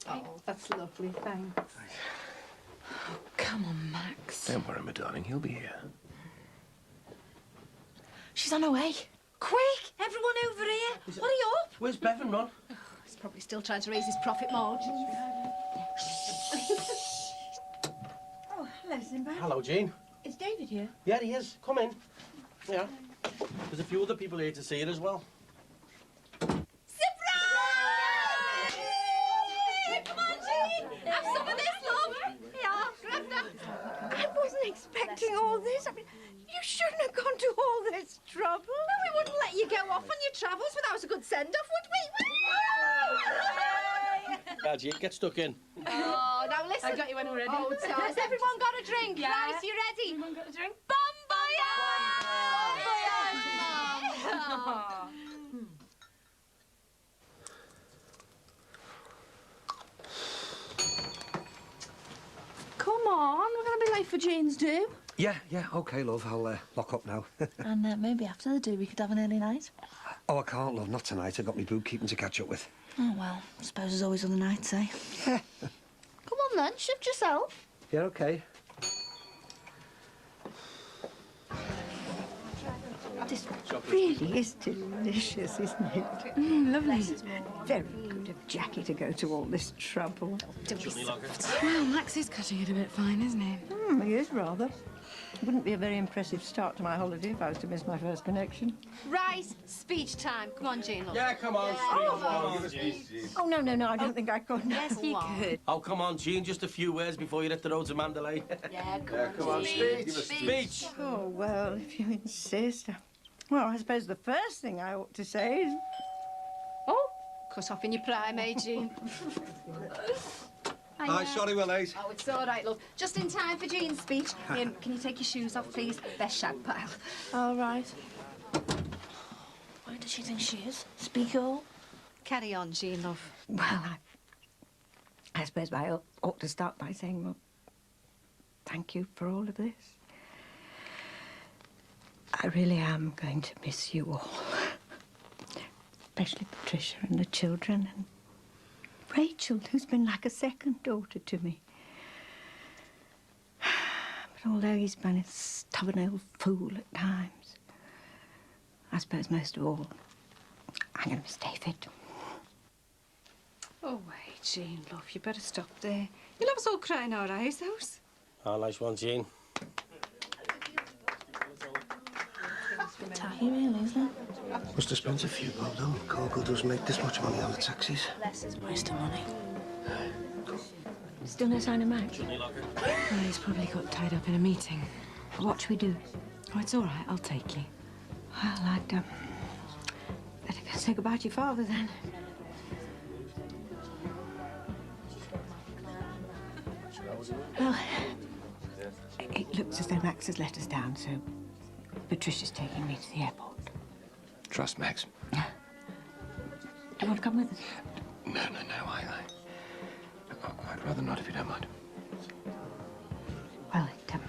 Oh, that's lovely, thanks. Oh, come on, Max. Don't worry, my darling. He'll be here. She's on her way. Quick, everyone over here. Hurry up. Where's Bevan, Ron? Oh, he's probably still trying to raise his profit margins. Oh, hello, Sinbad. Hello, Jean. Is David here? Yeah, he is. Come in. Yeah. There's a few other people here to see it as well. Expecting all this. I mean, you shouldn't have gone to all this trouble. No, we wouldn't let you go off on your travels without a good send-off, would we? Yeah, Jean, get stuck in. Oh, now listen. I got you when we're ready. Oh, has everyone got a drink? Yeah. Right, you ready? Everyone got a drink? Bumble! on, we're going to be late for Jean's do. Yeah, OK, love. I'll lock up now. And maybe after the do we could have an early night. Oh, I can't, love. Not tonight. I've got me bookkeeping to catch up with. Oh, well, I suppose there's always other nights, eh? Yeah. Come on, then. Shift yourself. Yeah, OK. This really is delicious, isn't it? Lovely. Very good of Jackie to go to all this trouble. Well, Max is cutting it a bit fine, isn't he? He is, rather. Wouldn't be a very impressive start to my holiday if I was to miss my first connection. Right, speech time. Come on, Jean, love. Yeah, come on. Oh, no, I don't think I could. Yes, you could. Oh, come on, Jean. Just a few words before you hit the road to Mandalay. Yeah, come on. Speech. Oh, well, if you insist. Well, I suppose the first thing I ought to say is... Oh, cut off in your prime, eh, Jean? Hi, sorry we're late. Oh, it's all right, love. Just in time for Jean's speech. Can you take your shoes off, please? They're shag pile. All right. Where does she think she is? Speak all. Carry on, Jean, love. Well, I suppose I ought to start by saying, well, thank you for all of this. I really am going to miss you all. Especially Patricia and the children and Rachel, who's been like a second daughter to me. But although he's been a stubborn old fool at times, I suppose most of all, I'm going to miss David. Oh, wait, Jean, love, you better stop there. You'll have us all crying our eyes out. Oh, nice one, Jean. Tacky, really, isn't it? Must have spent a few bob, though. Cargo doesn't make this much money on the taxis. Waste of money. Still no sign of Max? Well, he's probably got tied up in a meeting. What should we do? Oh, it's all right. I'll take you. Well, I'd better go say goodbye to your father, then. Well, it looks as though Max has let us down, so Patricia's taking me to the airport. Trust Max. Do you want to come with us? No. I'd rather not, if you don't mind. Well, it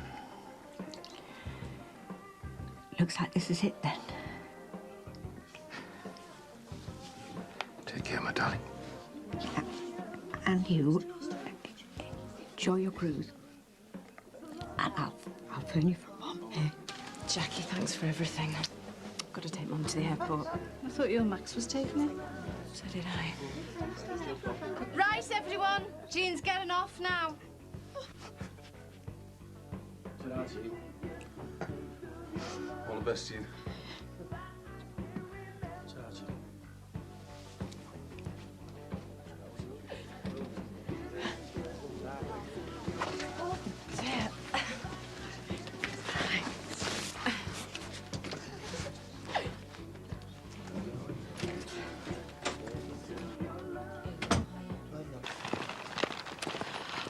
looks like this is it, then. Take care, my darling. And you, enjoy your cruise. And I'll phone you from Mom. Jackie, thanks for everything. I've got to take Mum to the airport. I thought you and Max was taking it. So did I. Right, everyone. Jean's getting off now. All the best, Jean.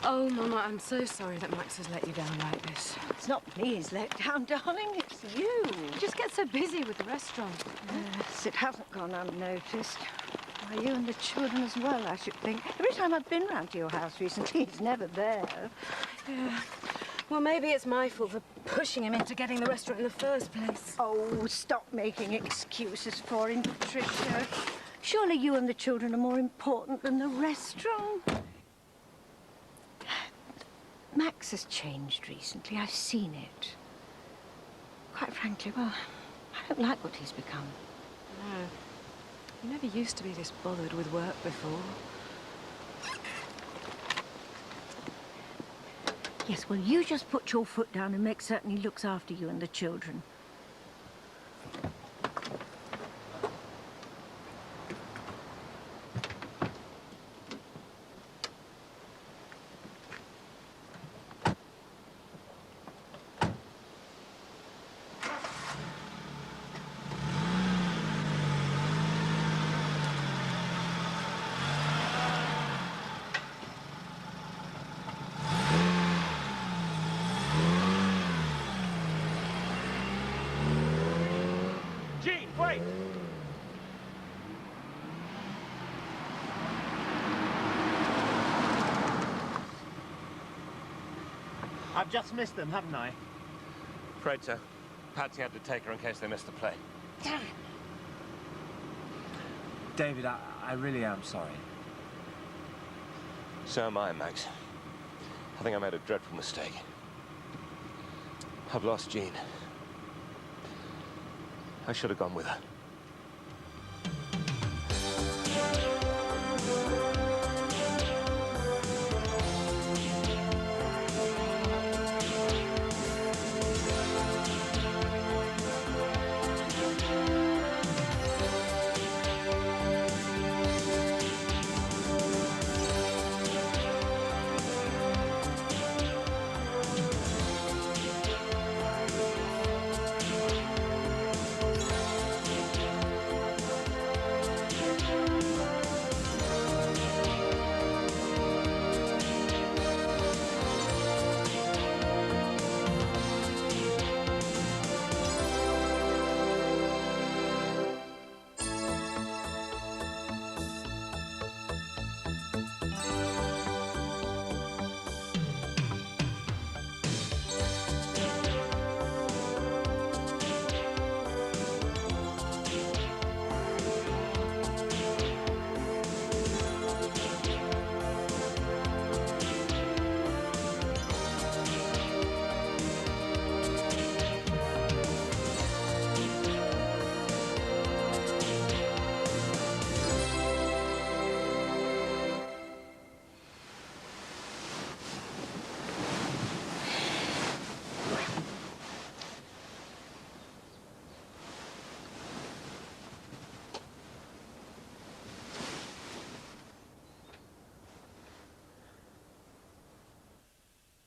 Oh, Mama, I'm so sorry that Max has let you down like this. It's not me he's let down, darling. It's you. You just get so busy with the restaurant. Yes, it hasn't gone unnoticed. Why, you and the children as well, I should think. Every time I've been round to your house recently, he's never there. Yeah. Well, maybe it's my fault for pushing him into getting the restaurant in the first place. Oh, stop making excuses for him, Patricia. Surely you and the children are more important than the restaurant. Max has changed recently. I've seen it. Quite frankly, well, I don't like what he's become. No. He never used to be this bothered with work before. Yes, well, you just put your foot down and make certain he looks after you and the children. I've just missed them, haven't I? Afraid so. Patsy had to take her in case they missed the plane. David, I really am sorry. So am I, Max. I think I made a dreadful mistake. I've lost Jean. I should have gone with her.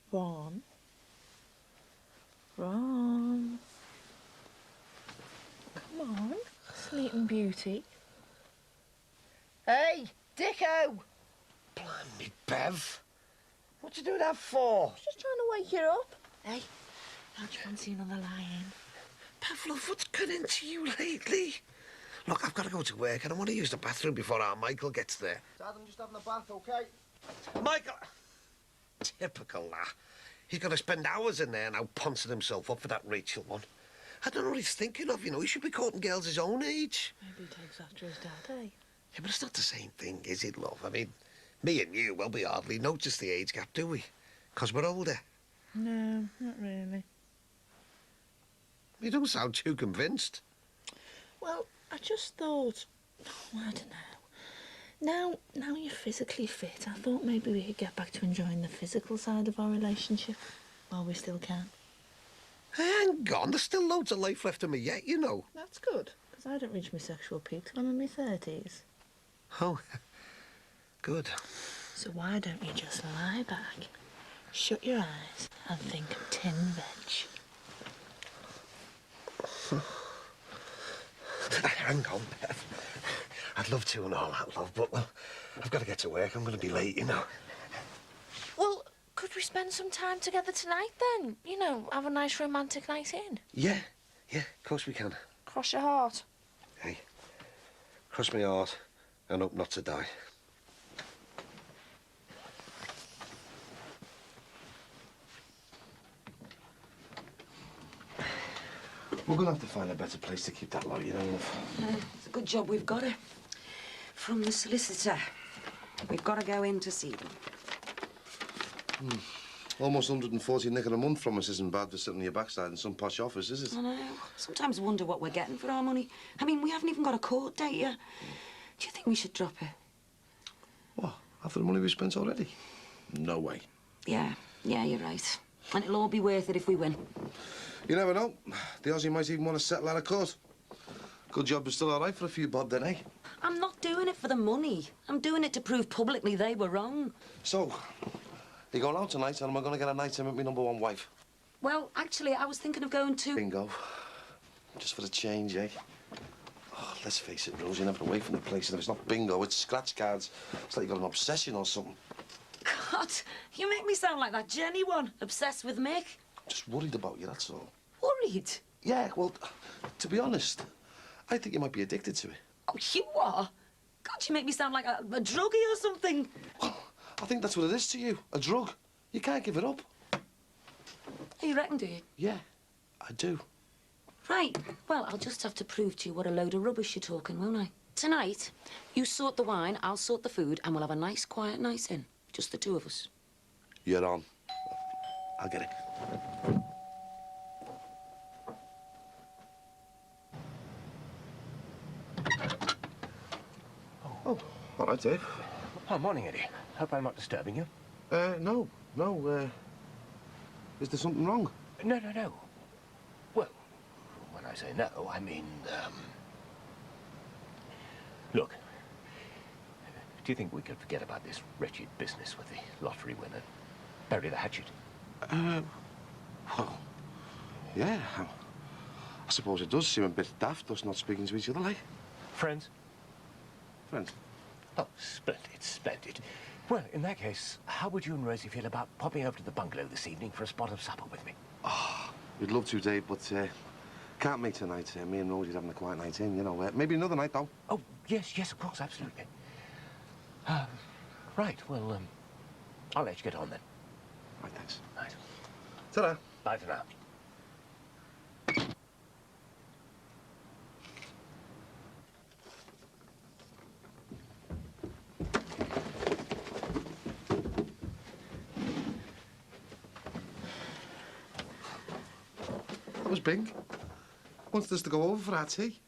Ron. Ron. Come on, Sleeping Beauty. Hey, Dicko! Blimey, Bev. What you doing that for? Just trying to wake you up. Hey, how'd you fancy another lie-in? Bev, love, what's got into you lately? Look, I've got to go to work and I want to use the bathroom before our Michael gets there. Dad, I'm just having a bath, OK? Michael! Typical, that. He's got to spend hours in there now poncing himself up for that Rachel one. I don't know what he's thinking of, you know. He should be courting girls his own age. Maybe he takes after his dad, eh? Yeah, but it's not the same thing, is it, love? I mean, me and you, well, we hardly notice the age gap, do we? 'Cause we're older. No, not really. You don't sound too convinced. Well, I just thought, I don't know. Now you're physically fit, I thought maybe we could get back to enjoying the physical side of our relationship while we still can. Hang on, there's still loads of life left in me yet, you know. That's good, because I don't reach my sexual peak till I'm in my 30s. Oh, good. So why don't you just lie back, shut your eyes, and think tin veg? Hang on, Beth. I'd love to and all that, love, but well, I've got to get to work. I'm going to be late, you know. Well, could we spend some time together tonight then? You know, have a nice romantic night in. Yeah, of course we can. Cross your heart. Hey, cross my heart and hope not to die. We're going to have to find a better place to keep that lot, you know, love. It's a good job we've got her. From the solicitor. We've got to go in to see them. Almost 140 nickel a month from us isn't bad for sitting on your backside in some posh office, is it? I know. Sometimes I wonder what we're getting for our money. I mean, we haven't even got a court date yet. Do you think we should drop it? What? After the money we spent already? No way. Yeah, you're right. And it'll all be worth it if we win. You never know. The Aussie might even want to settle out of court. Good job we're still all right for a few bob then, eh? I'm not doing it for the money. I'm doing it to prove publicly they were wrong. So, you're going out tonight and am I going to get a night in with my #1 wife? Well, actually, I was thinking of going to... Bingo. Just for the change, eh? Oh, let's face it, Rose, you're never away from the place. And if it's not bingo, it's scratch cards. It's like you've got an obsession or something. God, you make me sound like that Jenny one, obsessed with Mick. Just worried about you, that's all. Worried? Yeah, well, to be honest, I think you might be addicted to it. Oh, you are? God, you make me sound like a druggie or something. I think that's what it is to you, a drug. You can't give it up. You reckon, do you? Yeah, I do. Right. Well, I'll just have to prove to you what a load of rubbish you're talking, won't I? Tonight, you sort the wine, I'll sort the food, and we'll have a nice, quiet night in. Just the two of us. You're on. I'll get it. Oh, all right, Dave. Oh, morning, Eddie. Hope I'm not disturbing you. No. Is there something wrong? No. Well, when I say no, I mean, Look, do you think we could forget about this wretched business with the lottery winner? Bury the hatchet? Well, yeah. I suppose it does seem a bit daft, us not speaking to each other, like. Friends? Friends? Oh, splendid. Well, in that case, how would you and Rosie feel about popping over to the bungalow this evening for a spot of supper with me? Oh, we'd love to, Dave, but can't make tonight. Me and Rosie's having a quiet night in, you know. Maybe another night, though. Oh, yes, of course, absolutely. Right, well, I'll let you get on then. Right, thanks. Right. Ta-da. Bye for now. That was Bing. Wants us to go over for our tea.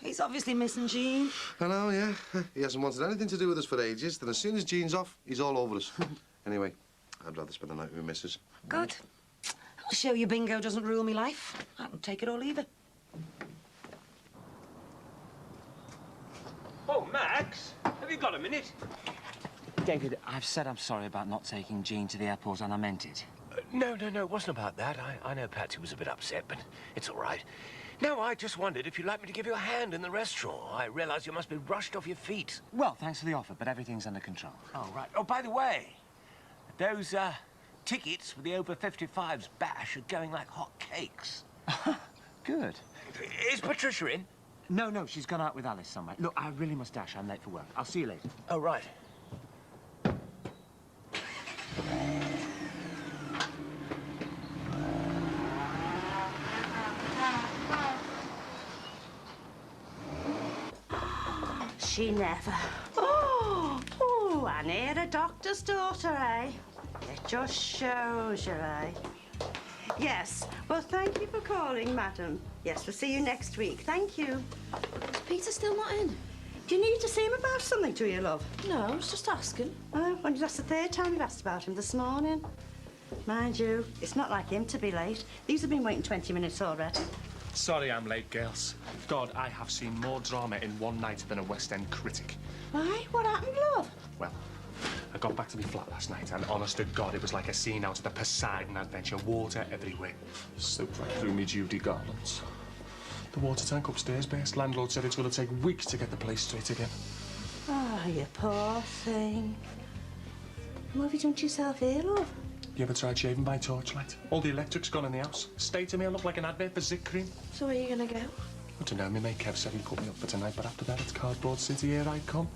He's obviously missing Jean. I know, yeah. He hasn't wanted anything to do with us for ages. Then as soon as Jean's off, he's all over us. Anyway, I'd rather spend the night with Mrs. Good. I'll show you bingo doesn't rule me life. I can take it or leave it. Oh, Max, have you got a minute? David, I've said I'm sorry about not taking Jean to the airport, and I meant it. No, it wasn't about that. I know Patsy was a bit upset, but it's all right. No, I just wondered if you'd like me to give you a hand in the restaurant. I realise you must be rushed off your feet. Well, thanks for the offer, but everything's under control. Oh, right. Oh, by the way, those, tickets for the over-55s bash are going like hot cakes. Good. Is Patricia in? No, she's gone out with Alice somewhere. Look, I really must dash. I'm late for work. I'll see you later. Oh, right. She never. Oh, and here a doctor's daughter, eh? It just shows you, eh? Yes, well, thank you for calling, madam. Yes, we'll see you next week. Thank you. Is Peter still not in? Do you need to see him about something, do you, love? No, I was just asking. Oh, well, that's the third time you've asked about him this morning. Mind you, it's not like him to be late. These have been waiting 20 minutes already. Sorry I'm late, girls. God, I have seen more drama in one night than a West End critic. Why? What happened, love? Well, I got back to my flat last night, and honest to God, it was like a scene out of the Poseidon adventure. Water everywhere. Soaked right through me Judy garlands. The water tank upstairs burst. Landlord said it's going to take weeks to get the place straight again. Oh, you poor thing. What have you done to yourself here, love? You ever tried shaving by torchlight? All the electric's gone in the house. Stay to me, I look like an advert for Zik cream. So where are you gonna go? I don't know, my mate Kev said he'd put me up for tonight, but after that it's Cardboard City, here I come.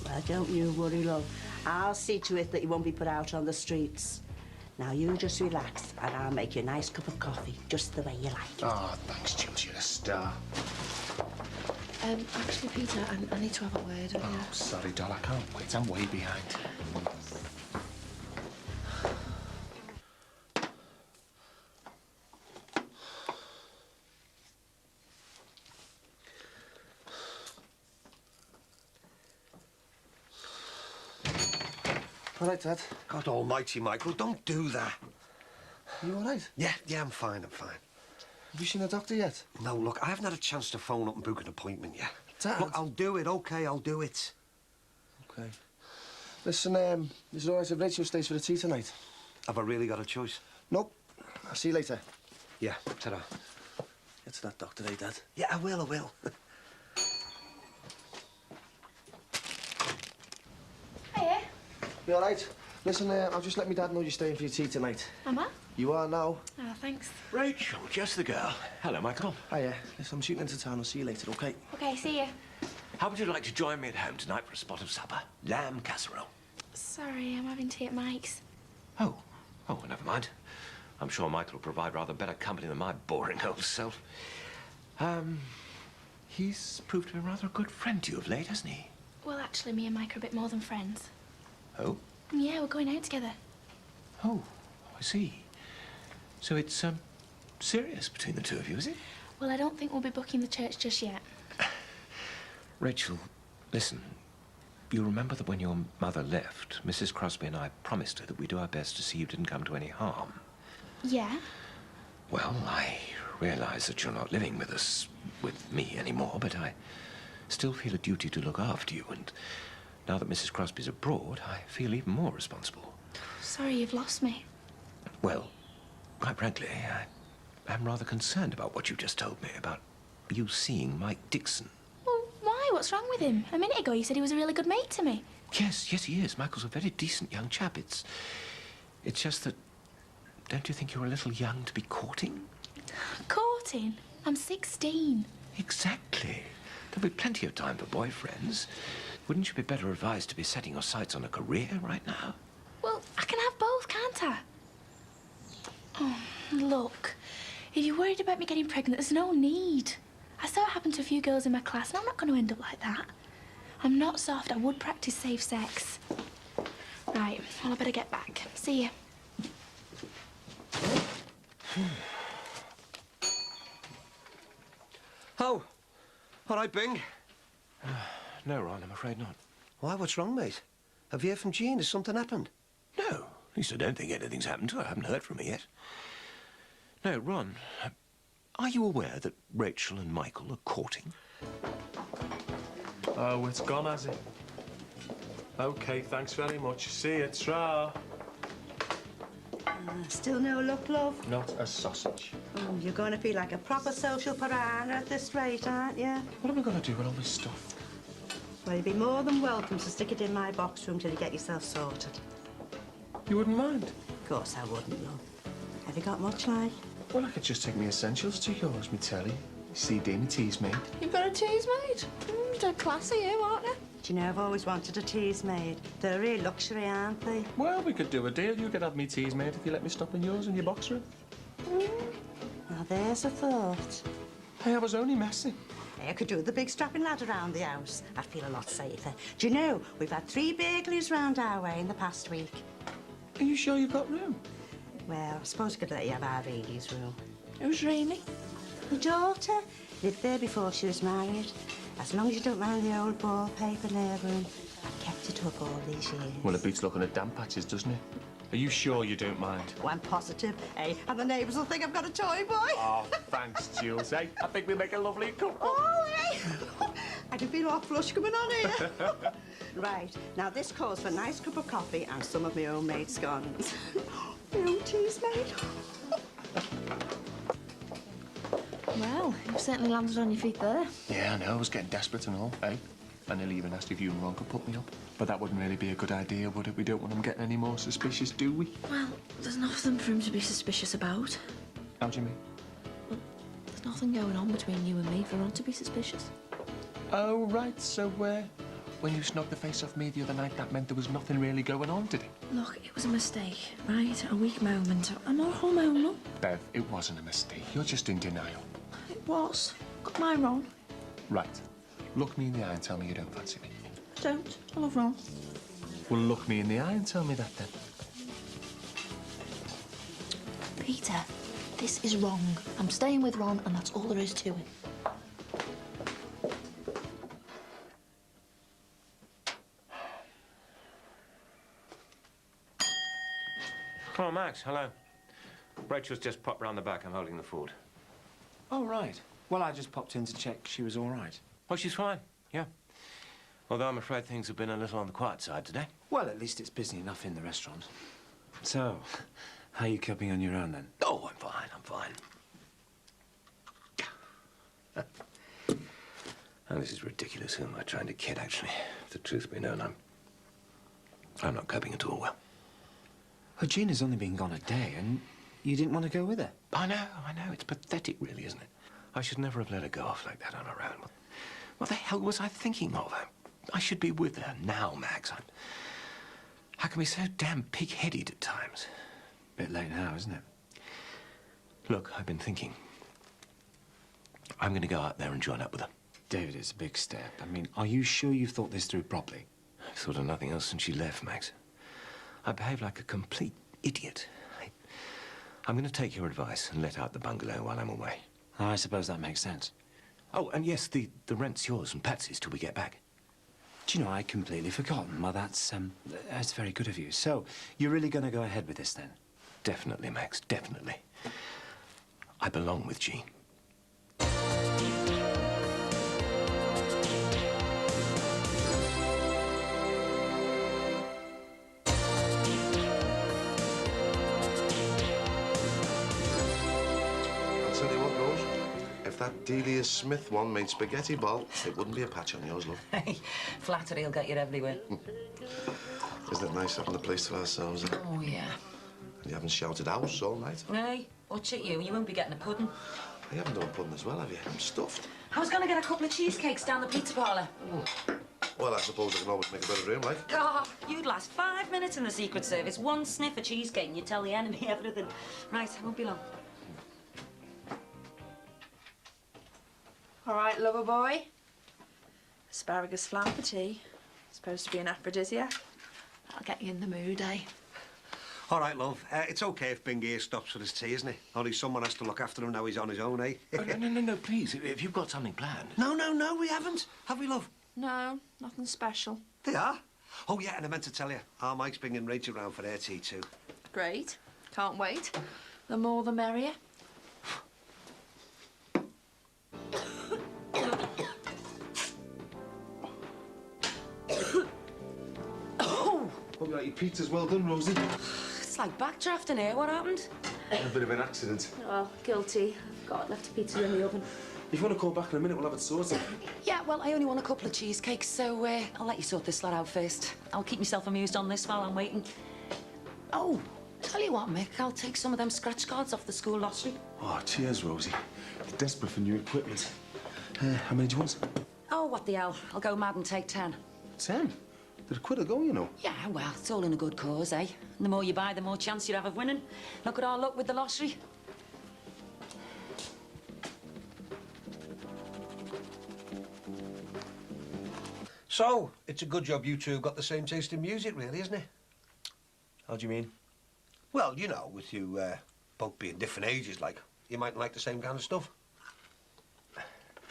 Well, don't you worry, love. I'll see to it that you won't be put out on the streets. Now, you just relax, and I'll make you a nice cup of coffee, just the way you like it. Oh, thanks, Jules, you're a star. Actually, Peter, I need to have a word with you. Oh, sorry, doll, I can't wait. I'm way behind. All right, Dad. God almighty, Michael, don't do that. You all right? Yeah, I'm fine. Have you seen a doctor yet? No, look, I haven't had a chance to phone up and book an appointment yet. Dad? Look, I'll do it, OK, I'll do it. OK. Listen, is it all right if Rachel stays for the tea tonight? Have I really got a choice? Nope. I'll see you later. Yeah, ta-ra. Get to that doctor, eh, Dad? Yeah, I will. Hiya. You all right? Listen, I'll just let my dad know you're staying for your tea tonight. Am I? You are now. Oh, thanks. Rachel, just the girl. Hello, Michael. Hiya. Listen, I'm shooting into town. I'll see you later, OK? Okay, see you. How would you like to join me at home tonight for a spot of supper? Lamb casserole. Sorry, I'm having tea at Mike's. Oh, well, never mind. I'm sure Michael will provide rather better company than my boring old self. He's proved to be rather a good friend to you of late, hasn't he? Well, actually, me and Mike are a bit more than friends. Oh? Yeah, we're going out together. Oh, I see. So it's, serious between the two of you, is it? Well, I don't think we'll be booking the church just yet. Rachel, listen. You remember that when your mother left, Mrs. Crosby and I promised her that we'd do our best to see you didn't come to any harm. Yeah? Well, I realise that you're not living with us, with me anymore, but I still feel a duty to look after you, and now that Mrs. Crosby's abroad, I feel even more responsible. Sorry you've lost me. Well, quite frankly, I am rather concerned about what you just told me about you seeing Mike Dixon. Well, why? What's wrong with him? A minute ago you said he was a really good mate to me. Yes, he is. Michael's a very decent young chap. It's just that, don't you think you're a little young to be courting? Courting? I'm 16. Exactly. There'll be plenty of time for boyfriends. Wouldn't you be better advised to be setting your sights on a career right now? Well, I can have both, can't I? Oh, look, if you're worried about me getting pregnant, there's no need. I saw it happen to a few girls in my class, and I'm not going to end up like that. I'm not soft. I would practice safe sex. Right, well, I better get back. See you. Oh, all right, Bing. No, Ron, I'm afraid not. Why, what's wrong, mate? Have you heard from Jean? Has something happened? No, at least I don't think anything's happened to her. I haven't heard from her yet. No, Ron, are you aware that Rachel and Michael are courting? Oh, it's gone, has it? OK, thanks very much. See you, tra. Still no luck, love? Not a sausage. Oh, you're going to feel like a proper social piranha at this rate, aren't you? What am I going to do with all this stuff? Well, you'd be more than welcome to stick it in my box room till you get yourself sorted. You wouldn't mind? Of course I wouldn't, love. Have you got much, like? Well, I could just take me essentials to yours, me telly, me CD, me teas made. You've got a tease made? Dead classy, you, aren't you? Do you know, I've always wanted a teas made. They're a real luxury, aren't they? Well, we could do a deal. You could have me teas made if you let me stop in yours in your box room. Now, there's a thought. Hey, I was only messing. Hey, I could do with the big strapping lad around the house. I'd feel a lot safer. Do you know, we've had 3 burglaries round our way in the past week. Are you sure you've got room? Well, I suppose I could let you have our Reilly's room. Who's Rainey? My daughter lived there before she was married. As long as you don't mind the old wallpaper in her room, I've kept it up all these years. Well, it beats looking at damp patches, doesn't it? Are you sure you don't mind? Oh, I'm positive, eh? And the neighbours will think I've got a toy boy. Oh, thanks, Jules, eh? I think we make a lovely couple. Oh, eh? I can feel off flush coming on here. Right, now this calls for a nice cup of coffee and some of my own made scones. My own tea's made. Well, you've certainly landed on your feet there. Yeah, I know. I was getting desperate and all, eh? I nearly even asked if you and Ron could put me up. But that wouldn't really be a good idea, would it? We don't want him getting any more suspicious, do we? Well, there's nothing for him to be suspicious about. How do you mean? Well, there's nothing going on between you and me for Ron to be suspicious. Oh, right. So, when you snuck the face off me the other night, that meant there was nothing really going on, did it? Look, it was a mistake, right? A weak moment. I'm not hormonal. Bev, it wasn't a mistake. You're just in denial. It was. Got mine wrong. Right. Look me in the eye and tell me you don't fancy me. Don't. I love Ron. Well, look me in the eye and tell me that, then. Peter, this is wrong. I'm staying with Ron, and that's all there is to it. Come on, Max. Hello. Rachel's just popped round the back. I'm holding the fort. Oh, right. Well, I just popped in to check she was all right. Oh, she's fine, yeah. Although I'm afraid things have been a little on the quiet side today. Well, at least it's busy enough in the restaurant. So, how are you coping on your own, then? Oh, I'm fine. Oh, this is ridiculous. Who am I trying to kid, actually? If the truth be known, I'm not coping at all well. Well, Gina's only been gone a day, and you didn't want to go with her? I know. It's pathetic, really, isn't it? I should never have let her go off like that on her own. What the hell was I thinking of? I should be with her now, Max. How can we be so damn pig-headed at times? Bit late now, isn't it? Look, I've been thinking. I'm going to go out there and join up with her. David, it's a big step. I mean, are you sure you've thought this through properly? I've thought of nothing else since she left, Max. I behaved like a complete idiot. I'm going to take your advice and let out the bungalow while I'm away. I suppose that makes sense. Oh, and yes, the rent's yours and Patsy's till we get back. Do you know, I'd completely forgotten. Well, that's very good of you. So, you're really going to go ahead with this, then? Definitely, Max, definitely. I belong with Jean. I'll tell you what, Rose. If that Delia Smith one made spaghetti ball, it wouldn't be a patch on yours, love. Hey, flattery will get you everywhere. Isn't it nice having the place to ourselves? Eh? Oh, yeah. And you haven't shouted house all night. Hey, watch it, you. You won't be getting a pudding. You haven't done a pudding as well, have you? I'm stuffed. I was going to get a couple of cheesecakes down the pizza parlour. Well, I suppose I can always make a bit of room, like. Oh, you'd last 5 minutes in the Secret Service. One sniff of cheesecake and you tell the enemy everything. Right, I won't be long. All right, lover boy. Asparagus flan for tea. Supposed to be an aphrodisiac. That'll get you in the mood, eh? All right, love. It's OK if Bing here stops for his tea, isn't it? Only someone has to look after him now he's on his own, eh? Oh, no, please. If you've got something planned. No, we haven't. Have we, love? No, nothing special. They are? Oh, yeah, and I meant to tell you, our Mike's bringing Rachel round for their tea, too. Great. Can't wait. The more the merrier. Hope you like your pizza's well done, Rosie. It's like backdrafting here. What happened? A bit of an accident. Oh, guilty. I've left a pizza in the oven. If you want to call back in a minute, we'll have it sorted. Yeah, well, I only want a couple of cheesecakes, so I'll let you sort this lot out first. I'll keep myself amused on this while I'm waiting. Oh, tell you what, Mick, I'll take some of them scratch cards off the school lottery. Oh, cheers, Rosie. You're desperate for new equipment. How many do you want? Oh, what the hell. I'll go mad and take 10. 10? Did a quid ago, you know. Yeah, well, it's all in a good cause, eh? And the more you buy, the more chance you have of winning. Look at our luck with the lottery. So, it's a good job you two got the same taste in music, really, isn't it? How do you mean? Well, you know, with you both being different ages, like, you mightn't like the same kind of stuff.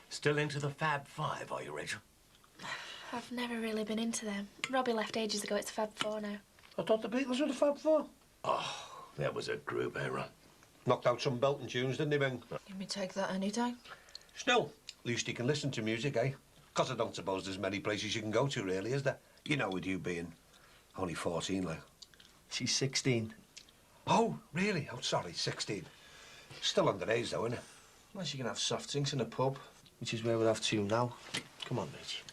Still into the Fab Five, are you, Rachel? I've never really been into them. Robbie left ages ago. It's Fab Four now. I thought the Beatles were the Fab Four. Oh, that was a group, eh, Ron? Knocked out some belting tunes, didn't they, Bing? Give me take that any day. Still, at least you can listen to music, eh? 'Cause I don't suppose there's many places you can go to, really, is there? You know, with you being only 14, like. She's 16. Oh, really? Oh, sorry, 16. Still underage, though, isn't it? Well, she can have soft drinks in a pub, which is where we'll have two now. Come on, Rich.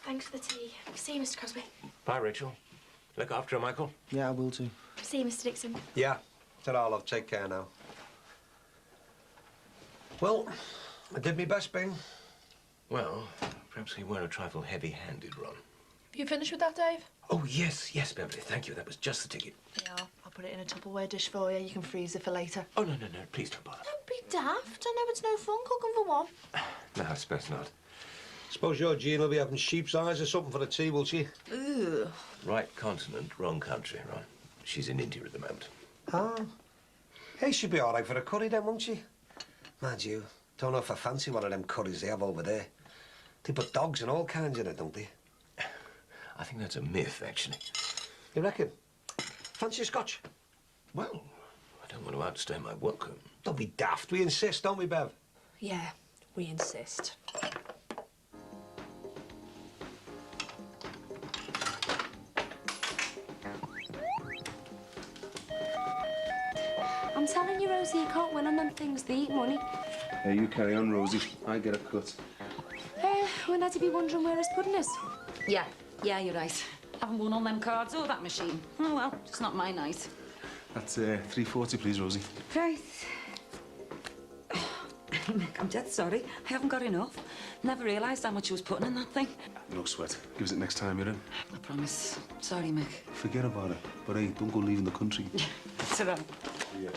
Thanks for the tea. See you, Mr. Crosby. Bye, Rachel. Look after her, Michael. Yeah, I will too. See you, Mr. Dixon. Yeah. Ta-ra, love. Take care now. Well, I did my best, Bing. Well, perhaps we were a trifle heavy-handed, Ron. Have you finished with that, Dave? Oh, yes, Beverly. Thank you. That was just the ticket. Yeah, I'll put it in a Tupperware dish for you. You can freeze it for later. Oh, no. Please don't bother. Don't be daft. I know it's no fun cooking for one. No, I suppose not. Suppose your Jean will be having sheep's eyes or something for the tea, will she? Ugh. Right continent, wrong country, Ron. She's in India at the moment. Ah. Hey, she'll be all right for a curry then, won't she? Mind you, don't know if I fancy one of them curries they have over there. They put dogs and all kinds in it, don't they? I think that's a myth, actually. You reckon? Fancy a scotch? Well, I don't want to outstay my welcome. Don't be daft. We insist, don't we, Bev? Yeah, we insist. I'm telling you, Rosie, you can't win on them things. They eat money. Hey, you carry on, Rosie. I get a cut. When I'd be wondering where his pudding is. Yeah, you're right. Haven't won on them cards or that machine. Oh, well, it's not my night. That's $3.40, please, Rosie. Right. Mick, I'm dead sorry. I haven't got enough. Never realised how much you was putting in that thing. No sweat. Give us it next time you're in. I promise. Sorry, Mick. Forget about it. But hey, don't go leaving the country. Ta-ra. Yeah.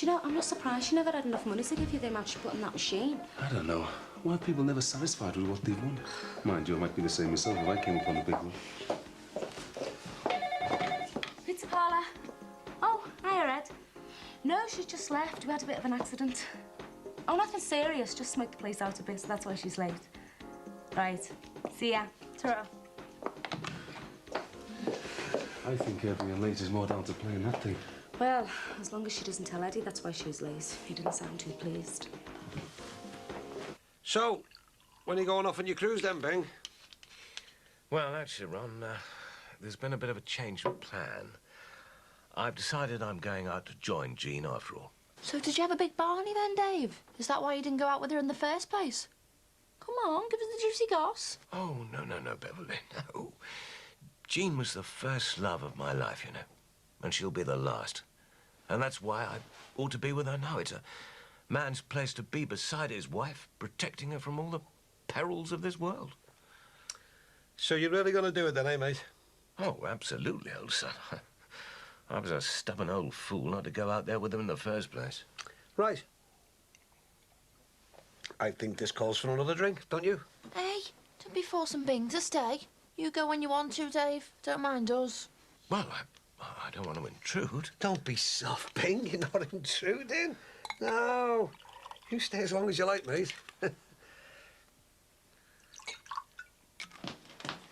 Do you know, I'm not surprised she never had enough money to give you the amount she put on that machine. I don't know. Why are people never satisfied with what they've won? Mind you, I might be the same myself if I came upon a big one. Pizza parlour. Oh, hiya, Ed. No, she's just left. We had a bit of an accident. Oh, nothing serious. Just smoked the place out a bit, so that's why she's late. Right. See ya. Ta-ra. I think being late is more down to playing that thing. Well, as long as she doesn't tell Eddie, that's why she was late. He didn't sound too pleased. So, when are you going off on your cruise then, Bing? Well, actually, Ron, there's been a bit of a change of plan. I've decided I'm going out to join Jean after all. So did you have a big Barney then, Dave? Is that why you didn't go out with her in the first place? Come on, give us the juicy goss. Oh, no, Beverly, no. Jean was the first love of my life, you know, and she'll be the last. And that's why I ought to be with her now. It's a man's place to be beside his wife, protecting her from all the perils of this world. So you're really going to do it then, eh, mate? Oh, absolutely, old son. I was a stubborn old fool not to go out there with him in the first place. Right. I think this calls for another drink, don't you? Hey, don't be forcing Bing to stay. You go when you want to, Dave. Don't mind us. Well, I don't want to intrude. Don't be soft, Bing. You're not intruding. No. You stay as long as you like, mate.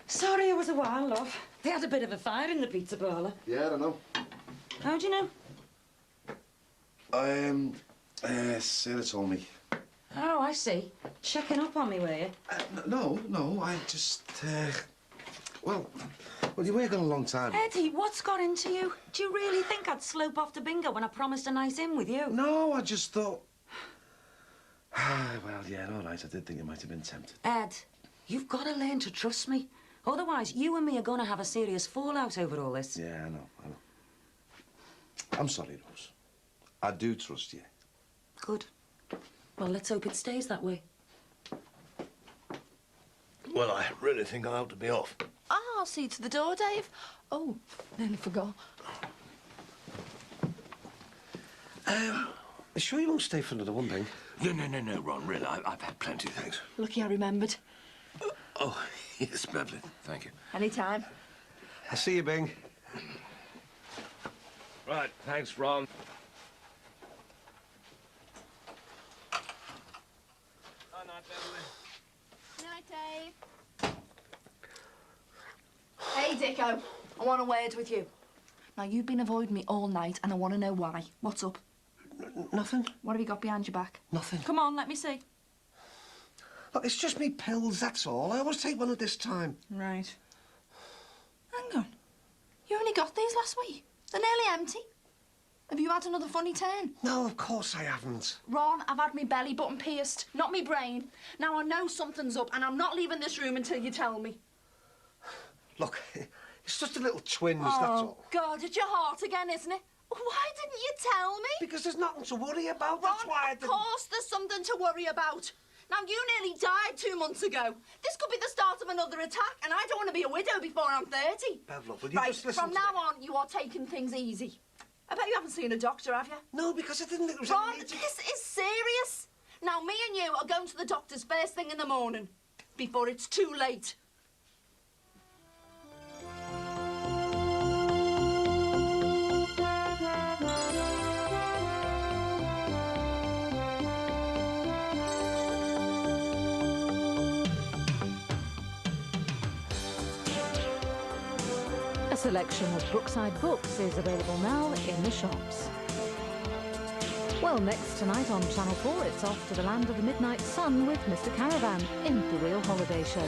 Sorry it was a while, love. They had a bit of a fire in the pizza parlour. Yeah, I don't know. How'd you know? Sarah told me. Oh, I see. Checking up on me, were you? No, I just, well, you were gone a long time. Eddie, what's got into you? Do you really think I'd slope off to bingo when I promised a night in with you? No, I just thought... well, yeah, all right, I did think you might have been tempted. Ed, you've got to learn to trust me. Otherwise, you and me are going to have a serious fallout over all this. Yeah, I know. I'm sorry, Rose. I do trust you. Good. Well, let's hope it stays that way. Well, I really think I ought to be off. I'll see you to the door, Dave. Oh, nearly forgot. Sure you won't stay for another one, Bing? No, Ron, really, I've had plenty, thanks. Lucky I remembered. Oh, yes, Beverly, thank you. Anytime. I'll see you, Bing. Right, thanks, Ron. Night, Dave. Hey, Dicko. I want a word with you. Now, you've been avoiding me all night, and I want to know why. What's up? Nothing. What have you got behind your back? Nothing. Come on, let me see. Look, it's just me pills, that's all. I always take one at this time. Right. Hang on. You only got these last week. They're nearly empty. Have you had another funny turn? No, of course I haven't. Ron, I've had my belly button pierced, not my brain. Now I know something's up, and I'm not leaving this room until you tell me. Look, it's just a little twinge, that's all. Oh, God, it's your heart again, isn't it? Why didn't you tell me? Because there's nothing to worry about, Ron, that's why I of didn't... course there's something to worry about. Now, you nearly died 2 months ago. This could be the start of another attack, and I don't want to be a widow before I'm 30. Bev, look, will you Right, just listen from to now me? on, you are taking things easy. I bet you haven't seen a doctor, have you? No, because I didn't think it was... Ron, this is serious. Now, me and you are going to the doctor's first thing in the morning, before it's too late. A selection of Brookside books is available now in the shops. Well, next tonight on Channel 4, it's off to the land of the midnight sun with Mr. Caravan in The Real Holiday Show.